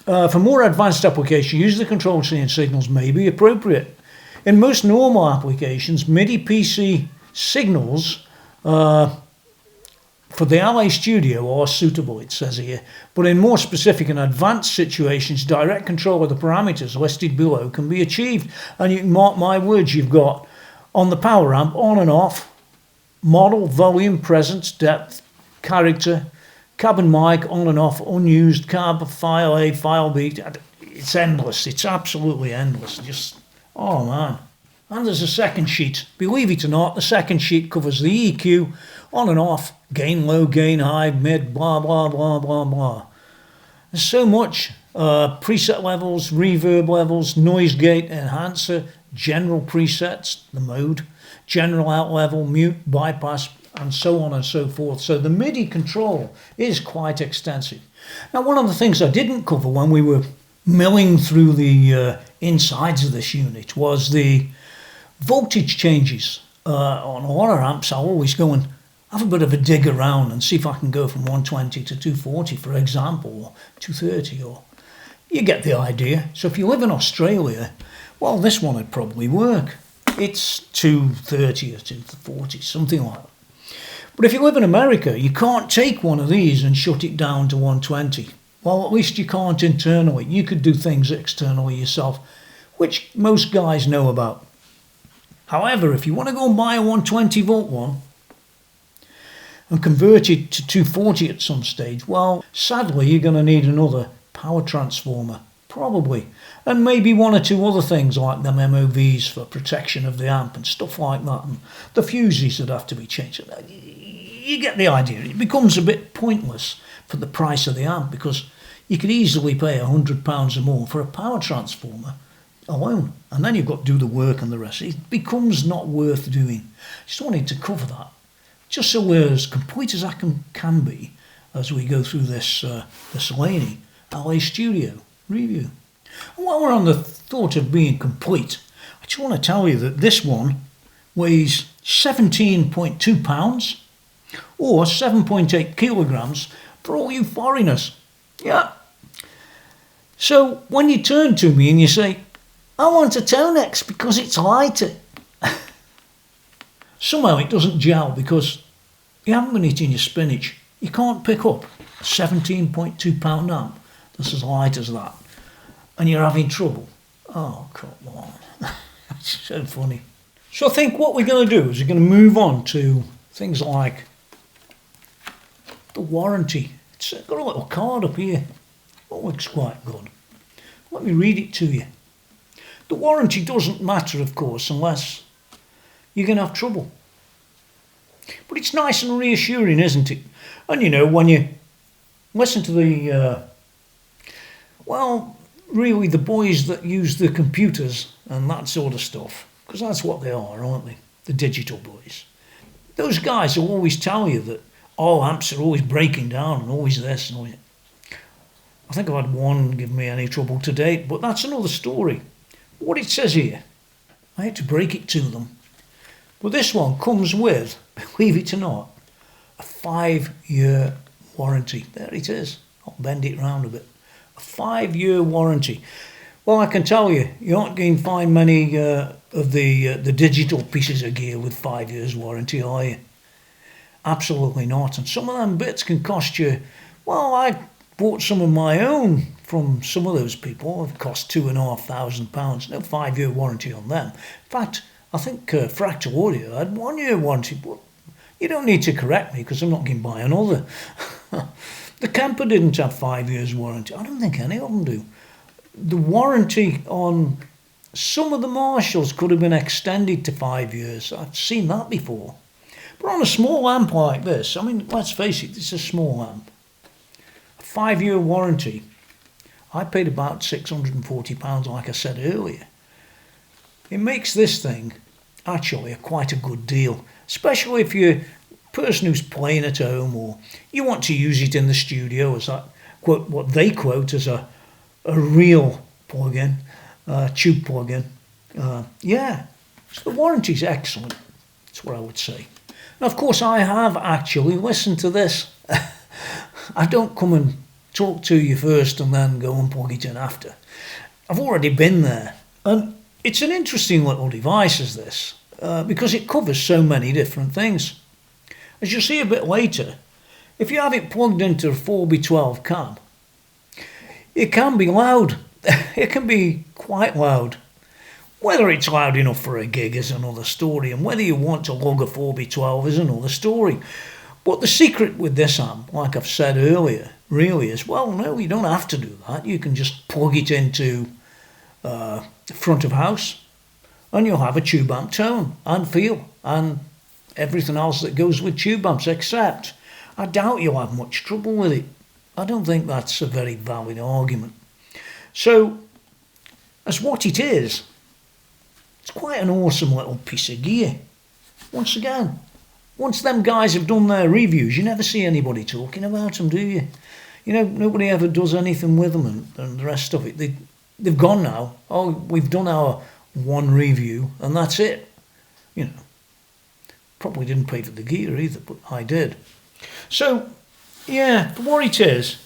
For more advanced applications, use the control change signals may be appropriate. In most normal applications, MIDI PC signals for the LA-Studio are suitable, it says here, but in more specific and advanced situations, direct control of the parameters listed below can be achieved. And you can mark my words, you've got on the power amp, on and off, model, volume, presence, depth, character, cab and mic, on and off, unused, cab, file A, file B. It's endless, it's absolutely endless. Just, oh man. And there's a second sheet. Believe it or not, the second sheet covers the EQ, on and off, gain low, gain high, mid, blah, blah, blah, blah, blah. There's so much. Preset levels, reverb levels, noise gate, enhancer, general presets, the mode, general out level, mute, bypass, and so on and so forth. So the MIDI control is quite extensive. Now, one of the things I didn't cover when we were milling through the insides of this unit was the voltage changes. On a lot of amps, I'll always go and have a bit of a dig around and see if I can go from 120 to 240, for example, or 230, or you get the idea. So if you live in Australia, well, this one would probably work. It's 230 or 240, something like that. But if you live in America, you can't take one of these and shut it down to 120. Well, at least you can't internally. You could do things externally yourself, which most guys know about. However, if you want to go and buy a 120 volt one and convert it to 240 at some stage, well, sadly, you're going to need another power transformer, probably. And maybe one or two other things like them MOVs for protection of the amp and stuff like that. And the fuses that have to be changed. You get the idea. It becomes a bit pointless for the price of the amp because you could easily pay £100 or more for a power transformer alone. And then you've got to do the work and the rest. It becomes not worth doing. Just wanted to cover that. Just so we're as complete as I can be as we go through this Laney LA-Studio review. And while we're on the thought of being complete, I just want to tell you that this one weighs 17.2 pounds, or 7.8 kilograms for all you foreigners. Yeah. So when you turn to me and you say, I want a Tonex because it's lighter, somehow it doesn't gel because you haven't been eating your spinach. You can't pick up a 17.2 pound amp that's as light as that, and you're having trouble. Oh, come on. It's so funny. So I think what we're going to do is we're going to move on to things like the warranty. It's got a little card up here. That looks quite good. Let me read it to you. The warranty doesn't matter, of course, unless you're going to have trouble. But it's nice and reassuring, isn't it? And you know, when you listen to the, really the boys that use the computers and that sort of stuff, because that's what they are, aren't they? The digital boys. Those guys will always tell you that all amps are always breaking down and always this and always. I think I've had one give me any trouble to date, but that's another story. What it says here, I had to break it to them, but this one comes with, believe it or not, a 5-year warranty. There it is. I'll bend it round a bit. A 5-year warranty. Well, I can tell you, you aren't going to find many of the digital pieces of gear with 5 years warranty, are you? Absolutely not. And some of them bits can cost you, well, I bought some of my own from some of those people. It cost £2,500. No 5-year warranty on them. In fact, I think Fractal Audio had 1-year warranty, but you don't need to correct me because I'm not going to buy another. The Kemper didn't have 5 years warranty. I don't think any of them do. The warranty on some of the Marshalls could have been extended to 5 years. I've seen that before. But on a small amp like this, I mean, let's face it, it's a small amp. A 5-year warranty. I paid about £640, like I said earlier. It makes this thing actually quite a good deal, especially if you're a person who's playing at home or you want to use it in the studio as that, quote, what they quote as a real plug-in, tube plug-in. Yeah, so the warranty's excellent. That's what I would say. And of course, I have actually listened to this. I don't come and talk to you first and then go and plug it in after. I've already been there. And it's an interesting little device as this, because it covers so many different things. As you'll see a bit later, if you have it plugged into a 4x12 cam, it can be loud. It can be quite loud. Whether it's loud enough for a gig is another story, and whether you want to lug a 4x12 is another story. But the secret with this amp, like I've said earlier, really is, well, no, you don't have to do that. You can just plug it into the front of house and you'll have a tube amp tone and feel and everything else that goes with tube amps, except I doubt you'll have much trouble with it. I don't think that's a very valid argument. So, as what it is, it's quite an awesome little piece of gear. Once again, once them guys have done their reviews, you never see anybody talking about them, do you? You know, nobody ever does anything with them and the rest of it. They've gone now. Oh, we've done our one review and that's it. You know, probably didn't pay for the gear either, but I did. So, yeah, for what it is,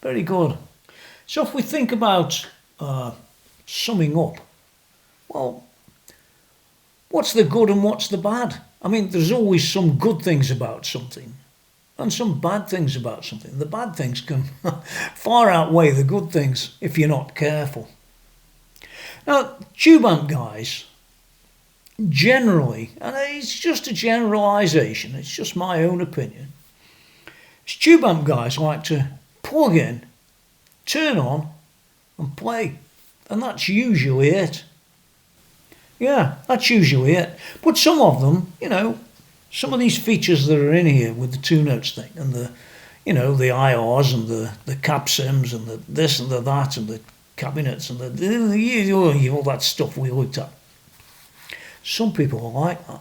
very good. So if we think about summing up, well, what's the good and what's the bad? I mean, there's always some good things about something and some bad things about something. The bad things can far outweigh the good things if you're not careful. Now, tube amp guys, generally, and it's just a generalisation, it's just my own opinion, tube amp guys like to plug in, turn on and play, and that's usually it. Yeah, that's usually it. But some of them, you know, some of these features that are in here with the 2 notes thing and the, you know, the IRs and the cap sims and the this and the that and the cabinets and all that stuff we looked at. Some people are like that.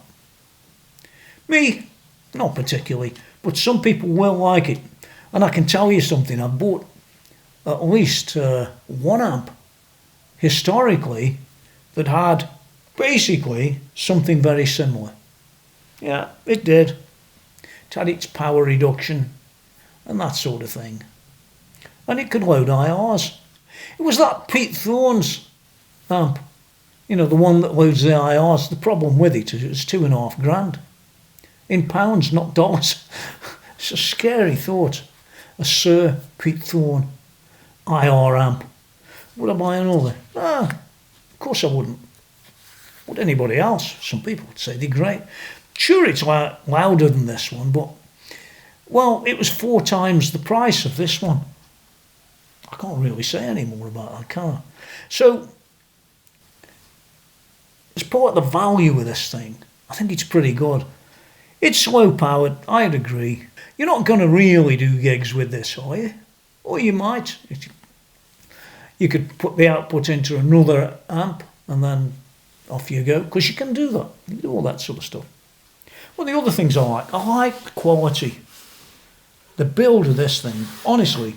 Me, not particularly, but some people will like it. And I can tell you something, I've bought at least one amp historically that had basically something very similar. Yeah, it did. It had its power reduction and that sort of thing. And it could load IRs. It was that Pete Thorne's amp, you know, the one that loads the IRs. The problem with it is it's $2,500 in pounds, not dollars. It's a scary thought. A Sir Pete Thorne IR amp. Would I buy another? No, of course I wouldn't. Would anybody else? Some people would say they're great. Sure, it's louder than this one, but, well, it was 4 times the price of this one. I can't really say any more about that, can I? So, as part of the value of this thing, I think it's pretty good. It's low powered, I'd agree. You're not going to really do gigs with this, are you? Or you might. You could put the output into another amp and then off you go, because you can do that. You can do all that sort of stuff. Well, the other things I like the quality. The build of this thing, honestly,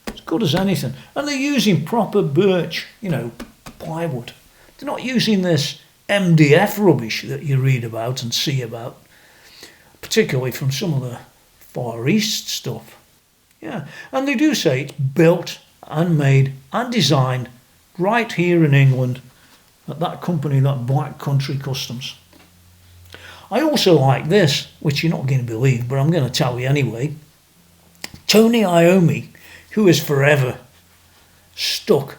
as good as anything. And they're using proper birch, you know, plywood. They're not using this MDF rubbish that you read about and see about, particularly from some of the Far East stuff. Yeah, and they do say it's built and made and designed right here in England at that company, that Black Country Customs. I also like this, which you're not going to believe, but I'm going to tell you anyway. Tony Iommi, who is forever stuck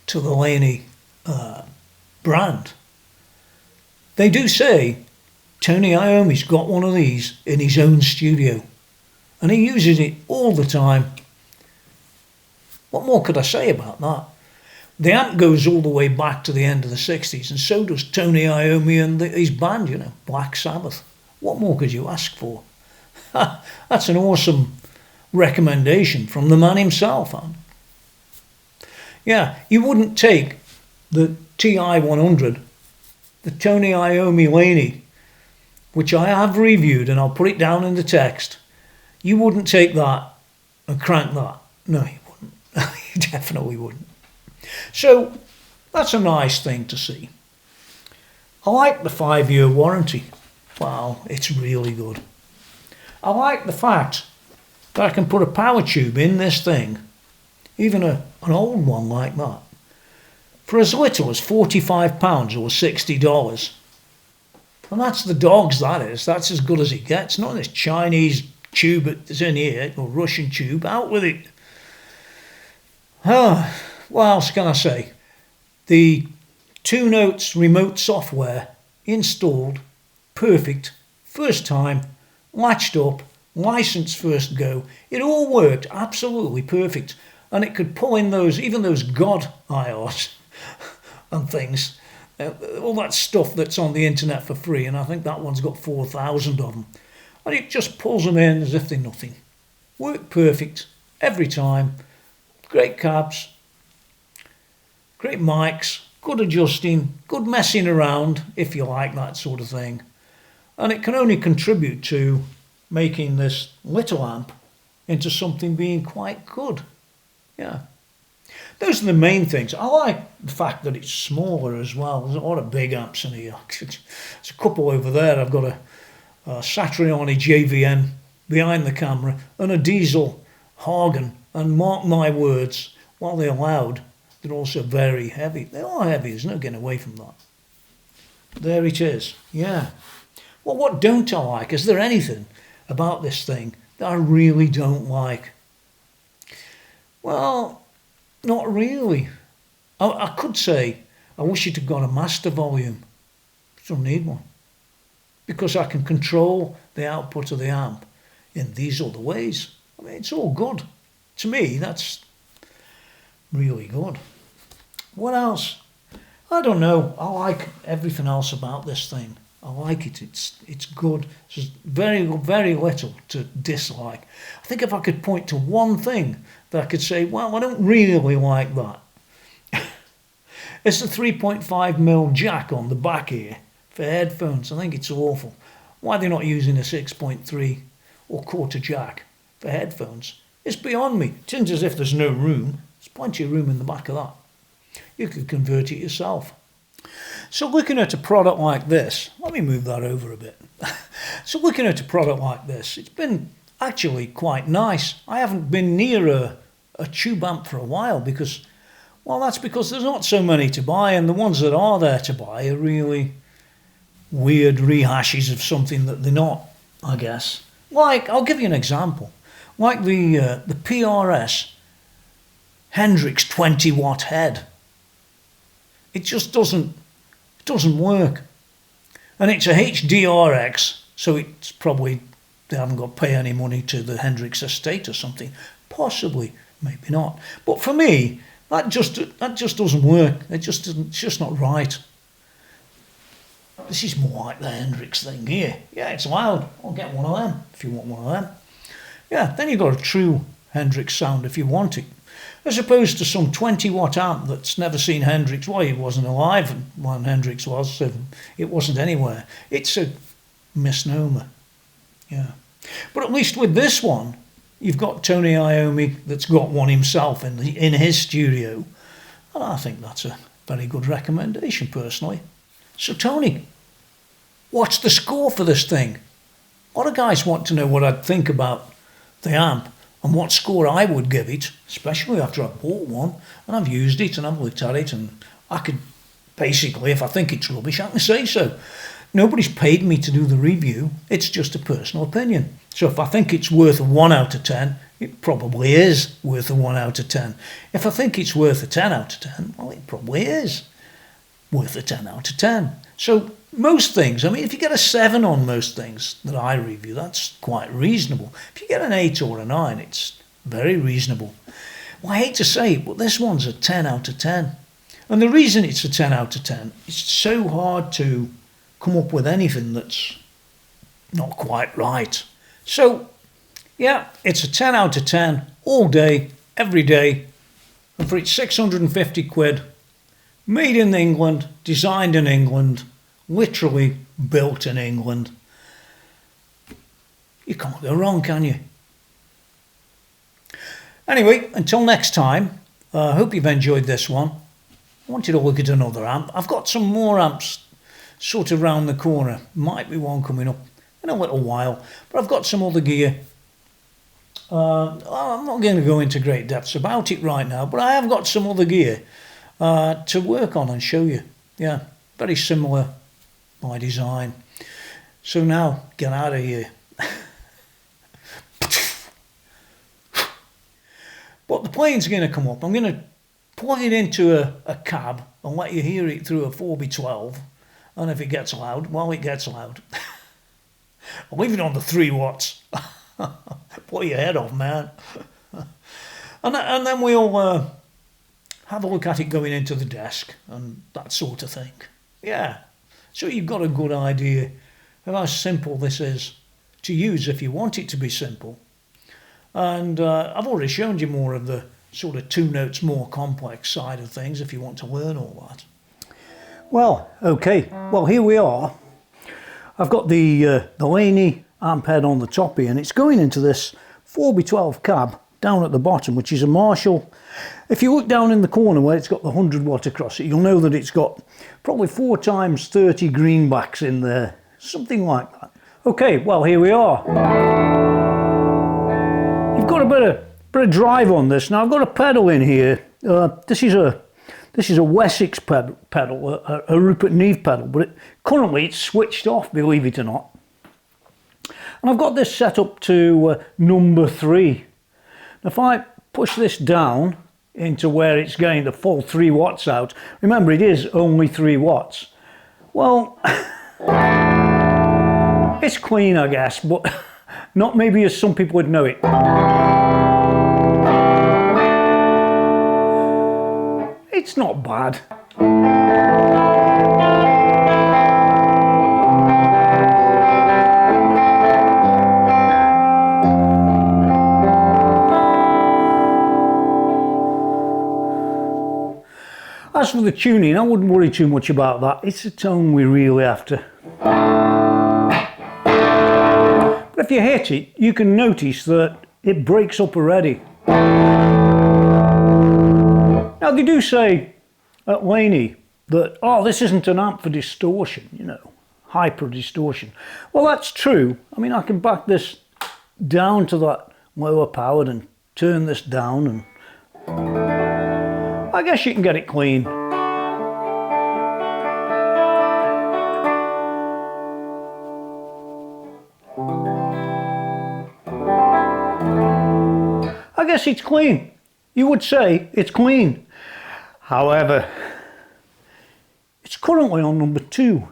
to the Laney brand. They do say Tony Iommi's got one of these in his own studio, and he uses it all the time. What more could I say about that? The amp goes all the way back to the end of the 60s, and so does Tony Iommi and his band, you know, Black Sabbath. What more could you ask for? That's an awesome recommendation from the man himself. Huh? Yeah, you wouldn't take the TI-100, the Tony Iommi Laney, which I have reviewed, and I'll put it down in the text. You wouldn't take that and crank that. No, you wouldn't. You definitely wouldn't. So that's a nice thing to see. I like the 5-year warranty. Wow, it's really good. I like the fact that I can put a power tube in this thing, even an old one like that, for as little as £45 or $60. And that's the dogs, that is. That's as good as it gets. Not this Chinese tube that's in here, or Russian tube. Out with it. What else can I say? The 2 Notes remote software installed, perfect, first time, latched up, license first go. It all worked absolutely perfect, and it could pull in those, even those God IRs and things, all that stuff that's on the internet for free, and I think that one's got 4,000 of them, and it just pulls them in as if they're nothing. Worked perfect every time. Great cabs. Great mics, good adjusting, good messing around, if you like that sort of thing. And it can only contribute to making this little amp into something being quite good. Yeah. Those are the main things. I like the fact that it's smaller as well. There's a lot of big amps in here. There's a couple over there. I've got a Satriani JVM behind the camera and a Diesel Hagen. And mark my words, while they're loud, they're also very heavy. They are heavy, there's no getting away from that. There it is, yeah. Well, what don't I like? Is there anything about this thing that I really don't like? Well, not really. I could say, I wish it had got a master volume. Don't need one. Because I can control the output of the amp in these other ways. I mean, it's all good. To me, that's really good. What else? I don't know. I like everything else about this thing. I like it. It's good. There's very, very little to dislike. I think if I could point to one thing that I could say, well, I don't really like that. It's the 3.5mm jack on the back here for headphones. I think it's awful. Why they're not using a 6.3 or quarter jack for headphones? It's beyond me. It seems as if there's no room. There's plenty of room in the back of that. You could convert it yourself. So looking at a product like this, let me move that over a bit. So looking at a product like this, it's been actually quite nice. I haven't been near a tube amp for a while because, well, that's because there's not so many to buy, and the ones that are there to buy are really weird rehashes of something that they're not, I guess. Like, I'll give you an example. Like the PRS Hendrix 20-watt head. It just doesn't work. And it's a HDRX, so it's probably, they haven't got to pay any money to the Hendrix estate or something. Possibly, maybe not. But for me, that just doesn't work. It's just not right. This is more like the Hendrix thing here. Yeah, it's loud. I'll get one of them if you want one of them. Yeah, then you've got a true Hendrix sound if you want it. As opposed to some 20-watt amp that's never seen Hendrix. Well, he wasn't alive when Hendrix was, so it wasn't anywhere. It's a misnomer. Yeah. But at least with this one, you've got Tony Iommi that's got one himself in his studio. And I think that's a very good recommendation, personally. So, Tony, what's the score for this thing? A lot of guys want to know what I'd think about the amp and what score I would give it, especially after I've bought one and I've used it and I've looked at it, and I could basically, if I think it's rubbish, I can say so. Nobody's paid me to do the review. It's just a personal opinion. So if I think it's worth a 1 out of 10, it probably is worth a 1 out of 10. If I think it's worth a 10 out of 10, well, it probably is worth a 10 out of 10. So most things, I mean, if you get a 7 on most things that I review, that's quite reasonable. If you get an 8 or a 9, it's very reasonable. Well, I hate to say it, but this one's a 10 out of 10. And the reason it's a 10 out of 10, it's so hard to come up with anything that's not quite right. So, yeah, it's a 10 out of 10 all day, every day. And for its 650 quid, made in England, designed in England, literally built in England. You can't go wrong, can you? Anyway, until next time, I hope you've enjoyed this one. I wanted to look at another amp. I've got some more amps sort of round the corner. Might be one coming up in a little while, but I've got some other gear. I'm not going to go into great depths about it right now, but I have got some other gear to work on and show you. Yeah, very similar by design. So now, get out of here. But the plane's going to come up. I'm going to plug it into a cab and let you hear it through a 4x12. And if it gets loud, well, it gets loud. I'll leave it on the 3 watts. Pull your head off, man. And then we'll have a look at it going into the desk and that sort of thing. Yeah. So you've got a good idea of how simple this is to use if you want it to be simple. And I've already shown you more of the sort of 2 notes more complex side of things if you want to learn all that. Well, okay. Well, here we are. I've got the Laney amp head on the top here, and it's going into this 4x12 cab down at the bottom, which is a Marshall. If you look down in the corner where it's got the 100 watt across it, you'll know that it's got probably 4 times 30 greenbacks in there, something like that. Okay, well, here we are. You've got a bit of drive on this. Now I've got a pedal in here. This is a Wessex pedal, a Rupert Neve pedal, but currently it's switched off, believe it or not. And I've got this set up to number 3. Now if I push this down into where it's getting the full 3 watts out, remember it is only 3 watts. Well, it's clean, I guess, but not maybe as some people would know it. It's not bad. As for the tuning, I wouldn't worry too much about that. It's a tone we're really after. But if you hit it, you can notice that it breaks up already. Now they do say at Laney that, oh, this isn't an amp for distortion, you know. hyper distortion. Well, that's true. I mean, I can back this down to that lower powered and turn this down, and I guess you can get it clean. I guess it's clean. You would say it's clean. However, it's currently on number 2.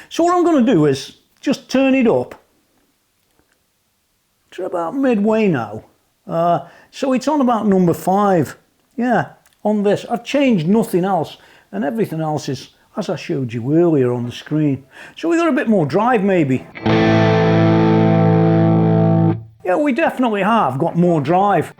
So what I'm going to do is just turn it up to about midway now. So it's on about number 5. Yeah, on this. I've changed nothing else, and everything else is as I showed you earlier on the screen. So we got a bit more drive maybe. Yeah, we definitely have got more drive.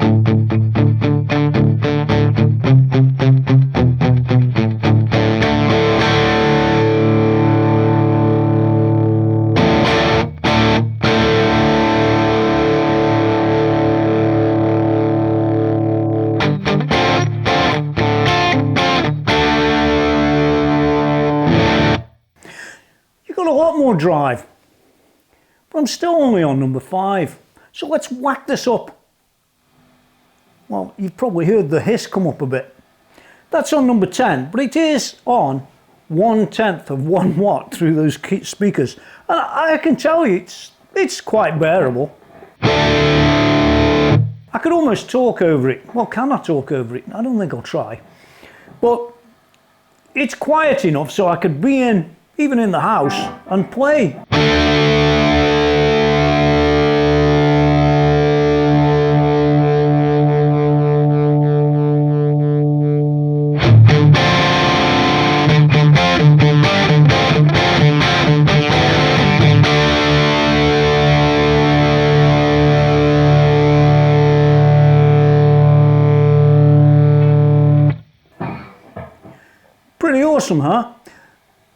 You've got a lot more drive, but I'm still only on number 5. So let's whack this up. Well, you've probably heard the hiss come up a bit. That's on number 10, but it is on 1/10 of 1 watt through those speakers. And I can tell you, it's quite bearable. I could almost talk over it. Well, can I talk over it? I don't think I'll try. But it's quiet enough so I could be even in the house, and play. Pretty awesome, huh?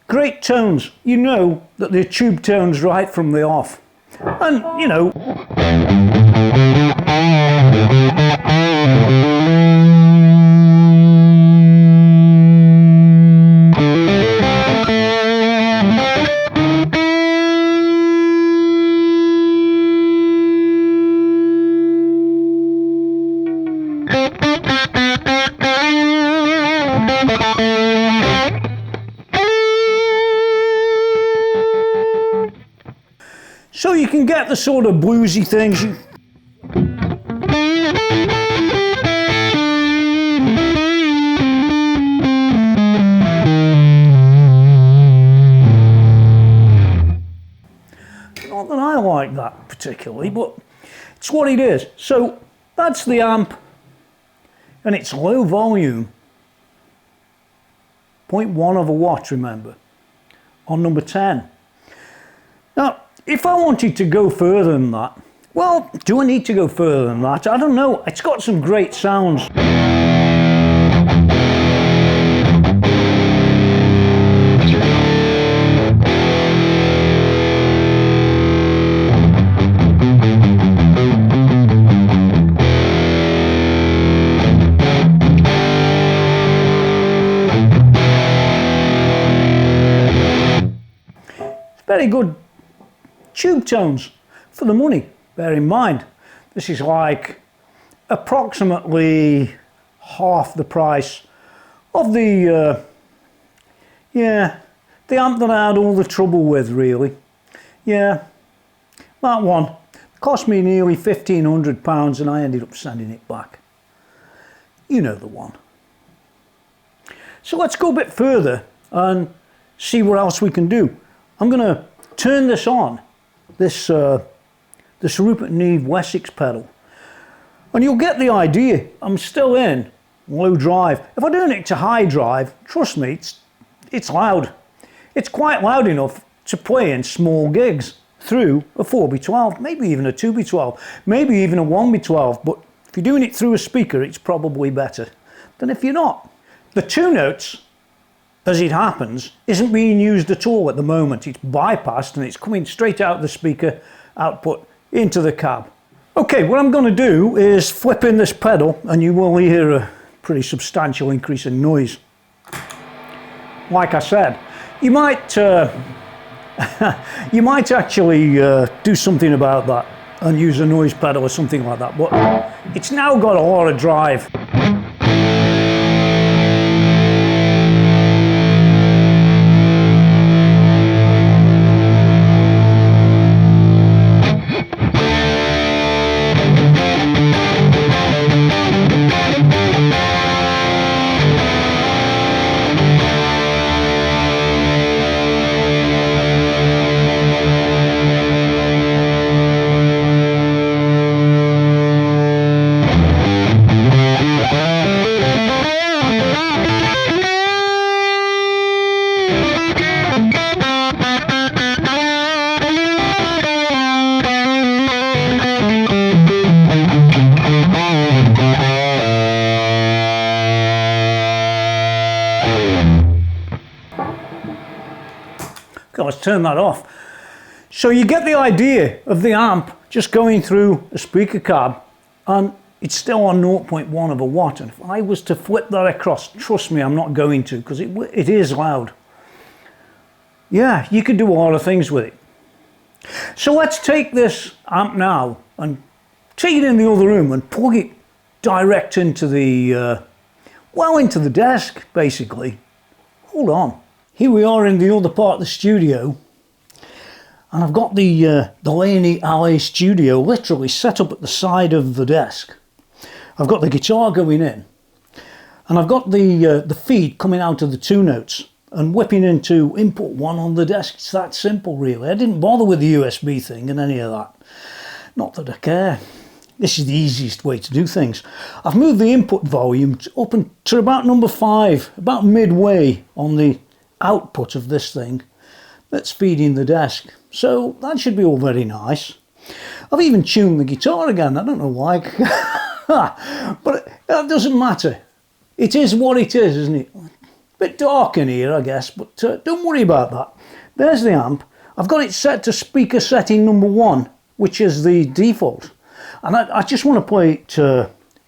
Great tones. You know that they're tube tones right from the off. And, you know, so you can get the sort of bluesy things. Not that I like that particularly, but it's what it is. So that's the amp, and it's low volume, 0.1 of a watt, remember, on number 10. Now, if I wanted to go further than that, well, do I need to go further than that? I don't know. It's got some great sounds. It's very good tube tones for the money. Bear in mind, this is like approximately half the price of the the amp that I had all the trouble with, really. Yeah, that one cost me nearly £1,500 and I ended up sending it back. You know the one. So let's go a bit further and see what else we can do. I'm going to turn this on, this Rupert Neve Wessex pedal, and you'll get the idea. I'm still in low drive. If I turn it to high drive, trust me, it's loud. It's quite loud enough to play in small gigs through a 4x12, maybe even a 2x12, maybe even a 1x12, but if you're doing it through a speaker, it's probably better than if you're not. The 2 notes, as it happens, isn't being used at all at the moment. It's bypassed and it's coming straight out the speaker output into the cab. Okay, what I'm going to do is flip in this pedal and you will hear a pretty substantial increase in noise. Like I said, you might You might actually do something about that and use a noise pedal or something like that, but it's now got a lot of drive. Okay, let's turn that off. So you get the idea of the amp just going through a speaker cab, and it's still on 0.1 of a watt. And if I was to flip that across, trust me, I'm not going to, because it is loud. Yeah, you could do a lot of things with it. So let's take this amp now and take it in the other room and plug it direct into the, well, into the desk, basically. Hold on. Here we are in the other part of the studio, and I've got the Laney LA-Studio literally set up at the side of the desk. I've got the guitar going in, and I've got the feed coming out of the 2 notes and whipping into input 1 on the desk. It's that simple, really. I didn't bother with the USB thing and any of that. Not that I care. This is the easiest way to do things. I've moved the input volume up to about number 5, about midway on the output of this thing that's feeding the desk. So that should be all very nice. I've even tuned the guitar again. I don't know why. But that doesn't matter. It is what it is, isn't it? A bit dark in here, I guess, but don't worry about that. There's the amp. I've got it set to speaker setting number 1, which is the default. And I just want to play it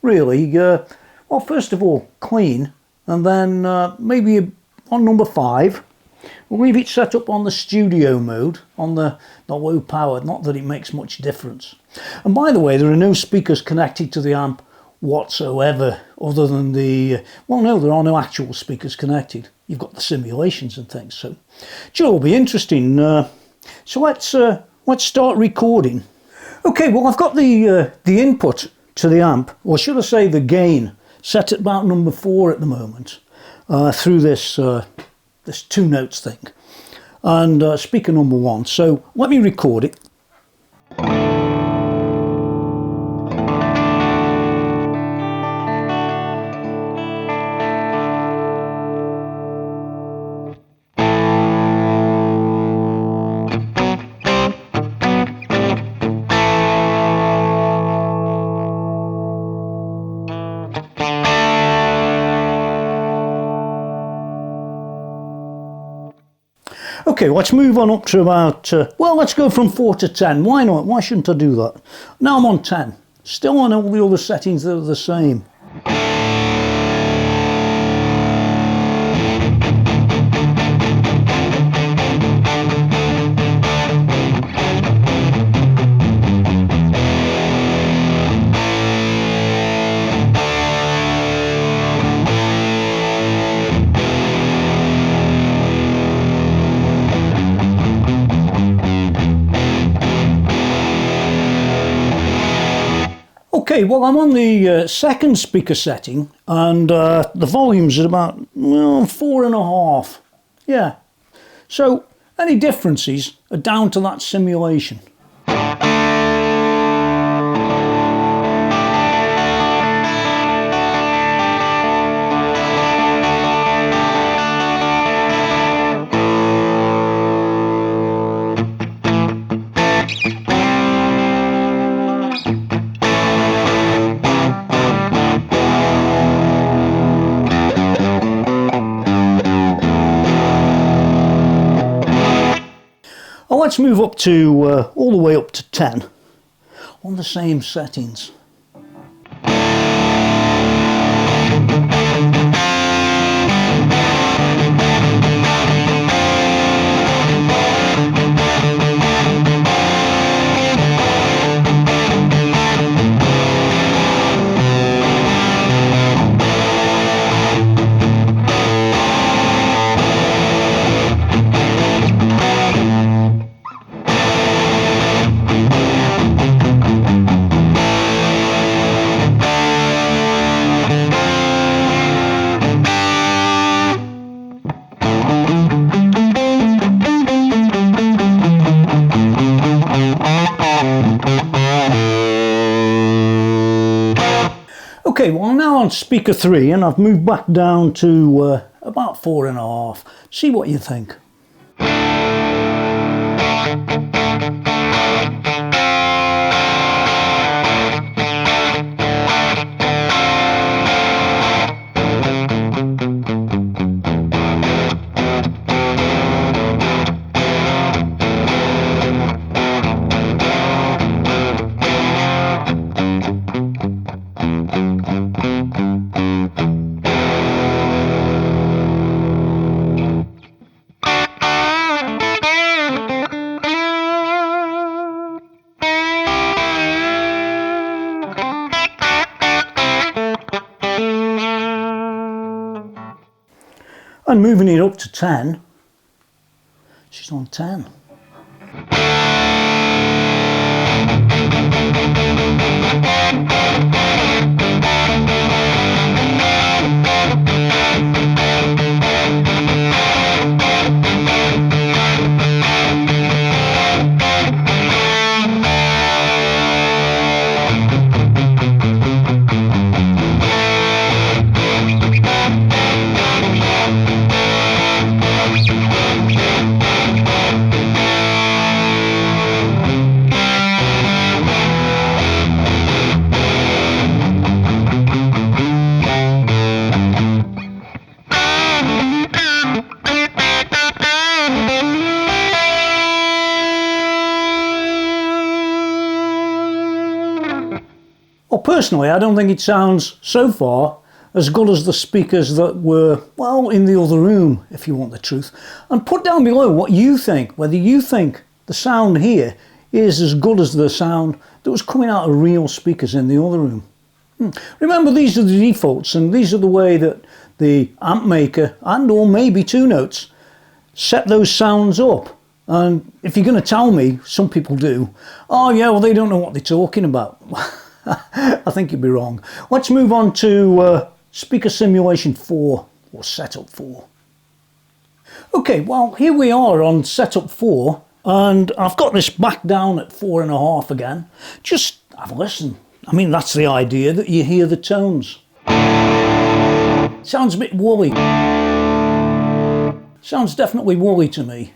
really, well, first of all, clean, and then maybe on number 5. We'll leave it set up on the studio mode, on the low power, not that it makes much difference. And by the way, there are no speakers connected to the amp whatsoever, other than the, well, no, there are no actual speakers connected. You've got the simulations and things, so it should all be interesting. So let's start recording. Okay, well, I've got the input to the amp, or should I say the gain, set at about number 4 at the moment, through this this 2 notes thing, and speaker number 1. So let me record it. Okay, let's move on up to about, well, let's go from 4 to 10. Why not? Why shouldn't I do that? Now I'm on 10. Still on all the other settings that are the same. Okay, well, I'm on the second speaker setting, and the volume's at about, well, 4.5. Yeah. So any differences are down to that simulation. Well, let's move up to all the way up to 10 on the same settings. Okay, well now on speaker 3, and I've moved back down to about 4.5. See what you think. And moving it up to 10, she's on 10. Well, personally, I don't think it sounds, so far, as good as the speakers that were, well, in the other room, if you want the truth. And put down below what you think, whether you think the sound here is as good as the sound that was coming out of real speakers in the other room. Remember, these are the defaults, and these are the way that the amp maker, and or maybe 2Notes, set those sounds up. And if you're going to tell me, some people do, oh yeah, well, they don't know what they're talking about. I think you'd be wrong. Let's move on to speaker simulation 4, or setup 4. Okay, well, here we are on setup 4, and I've got this back down at 4.5 again. Just have a listen. I mean, that's the idea, that you hear the tones. Sounds a bit woolly. Sounds definitely woolly to me.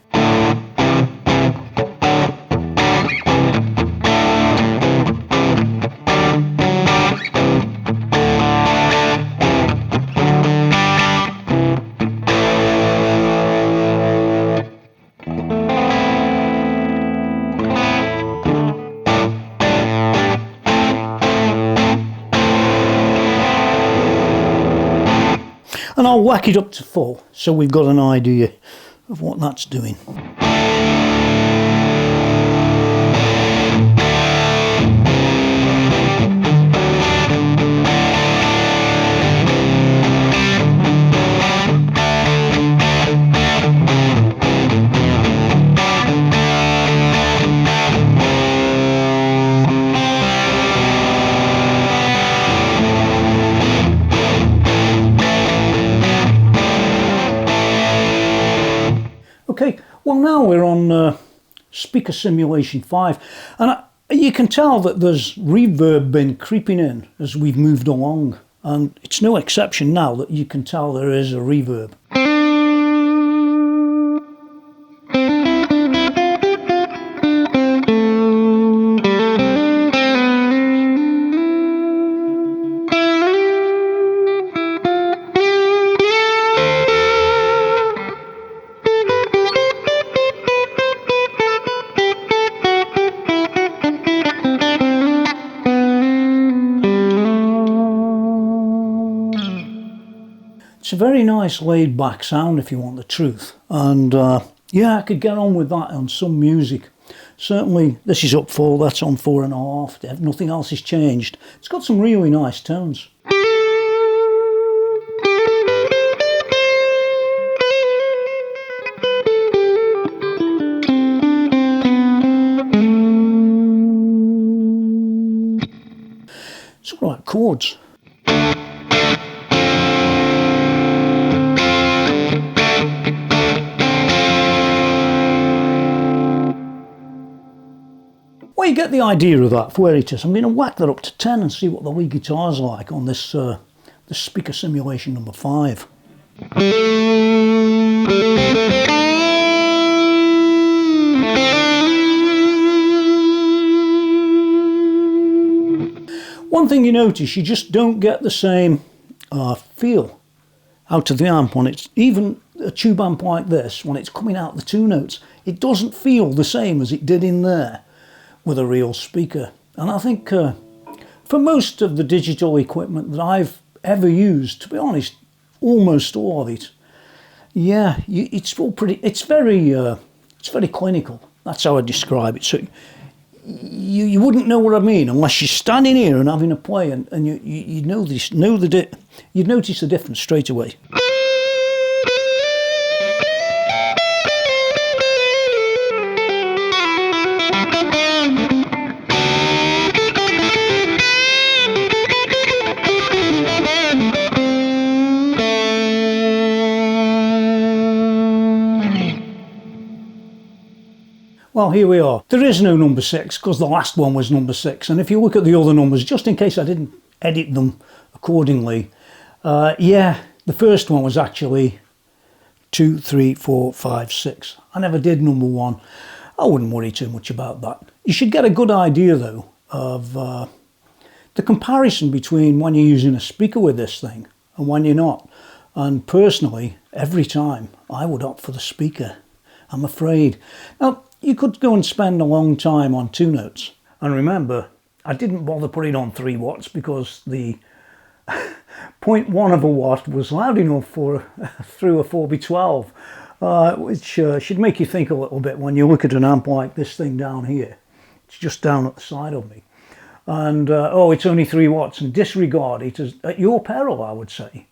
And I'll whack it up to full, so we've got an idea of what that's doing. Okay, well now we're on speaker simulation 5, and you can tell that there's reverb been creeping in as we've moved along, and it's no exception now that you can tell there is a reverb. It's a very nice laid back sound, if you want the truth, and yeah, I could get on with that on some music. Certainly this is up 4, that's on 4.5, nothing else has changed. It's got some really nice tones. It's all right chords. Well, you get the idea of that for where it is. I'm going to whack that up to 10 and see what the lead guitar's like on this the speaker simulation number 5. One thing you notice, you just don't get the same feel out of the amp on it. Even a tube amp like this, when it's coming out the 2 notes, it doesn't feel the same as it did in there with a real speaker. And I think for most of the digital equipment that I've ever used, to be honest, almost all of it, yeah, it's all pretty. It's very clinical. That's how I describe it. So you wouldn't know what I mean unless you're standing here and having a play, and you know this, you'd notice the difference straight away. Well, here we are. There is no number 6 because the last one was number 6. And if you look at the other numbers, just in case I didn't edit them accordingly, yeah, the first one was actually 2, 3, 4, 5, 6. I never did number 1. I wouldn't worry too much about that. You should get a good idea, though, of the comparison between when you're using a speaker with this thing and when you're not. And personally, every time, I would opt for the speaker, I'm afraid. Now, you could go and spend a long time on 2 notes. And remember, I didn't bother putting on 3 watts because the 0.1 of a watt was loud enough for through a 4x12, which should make you think a little bit when you look at an amp like this thing down here. It's just down at the side of me. And, oh, it's only 3 watts, and disregard it as, at your peril, I would say.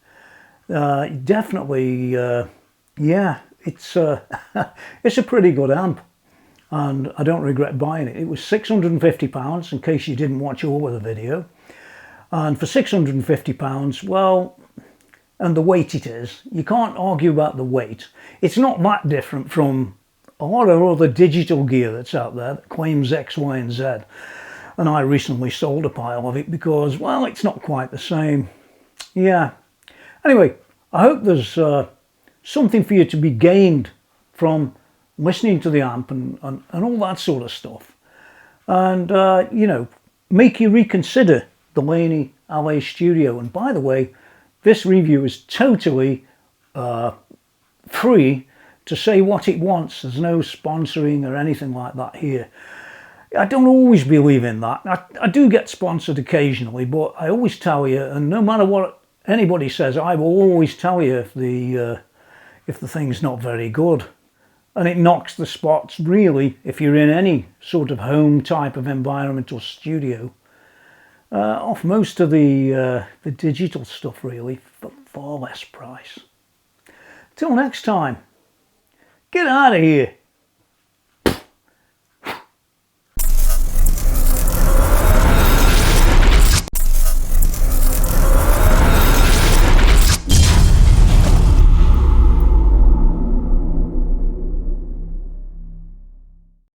Definitely, yeah, it's a pretty good amp. And I don't regret buying it. It was £650, in case you didn't watch all of the video. And for £650, well, and the weight it is, you can't argue about the weight. It's not that different from a lot of other digital gear that's out there that claims X, Y, and Z. And I recently sold a pile of it because, well, it's not quite the same. Yeah. Anyway, I hope there's something for you to be gained from listening to the amp and all that sort of stuff, and you know, make you reconsider the Laney LA-Studio. And by the way, this review is totally free to say what it wants. There's no sponsoring or anything like that here. I don't always believe in that. I do get sponsored occasionally, but I always tell you, and no matter what anybody says, I will always tell you if the thing's not very good. And it knocks the spots, really, if you're in any sort of home type of environment or studio, off most of the digital stuff, really, for far less price. Till next time, get out of here.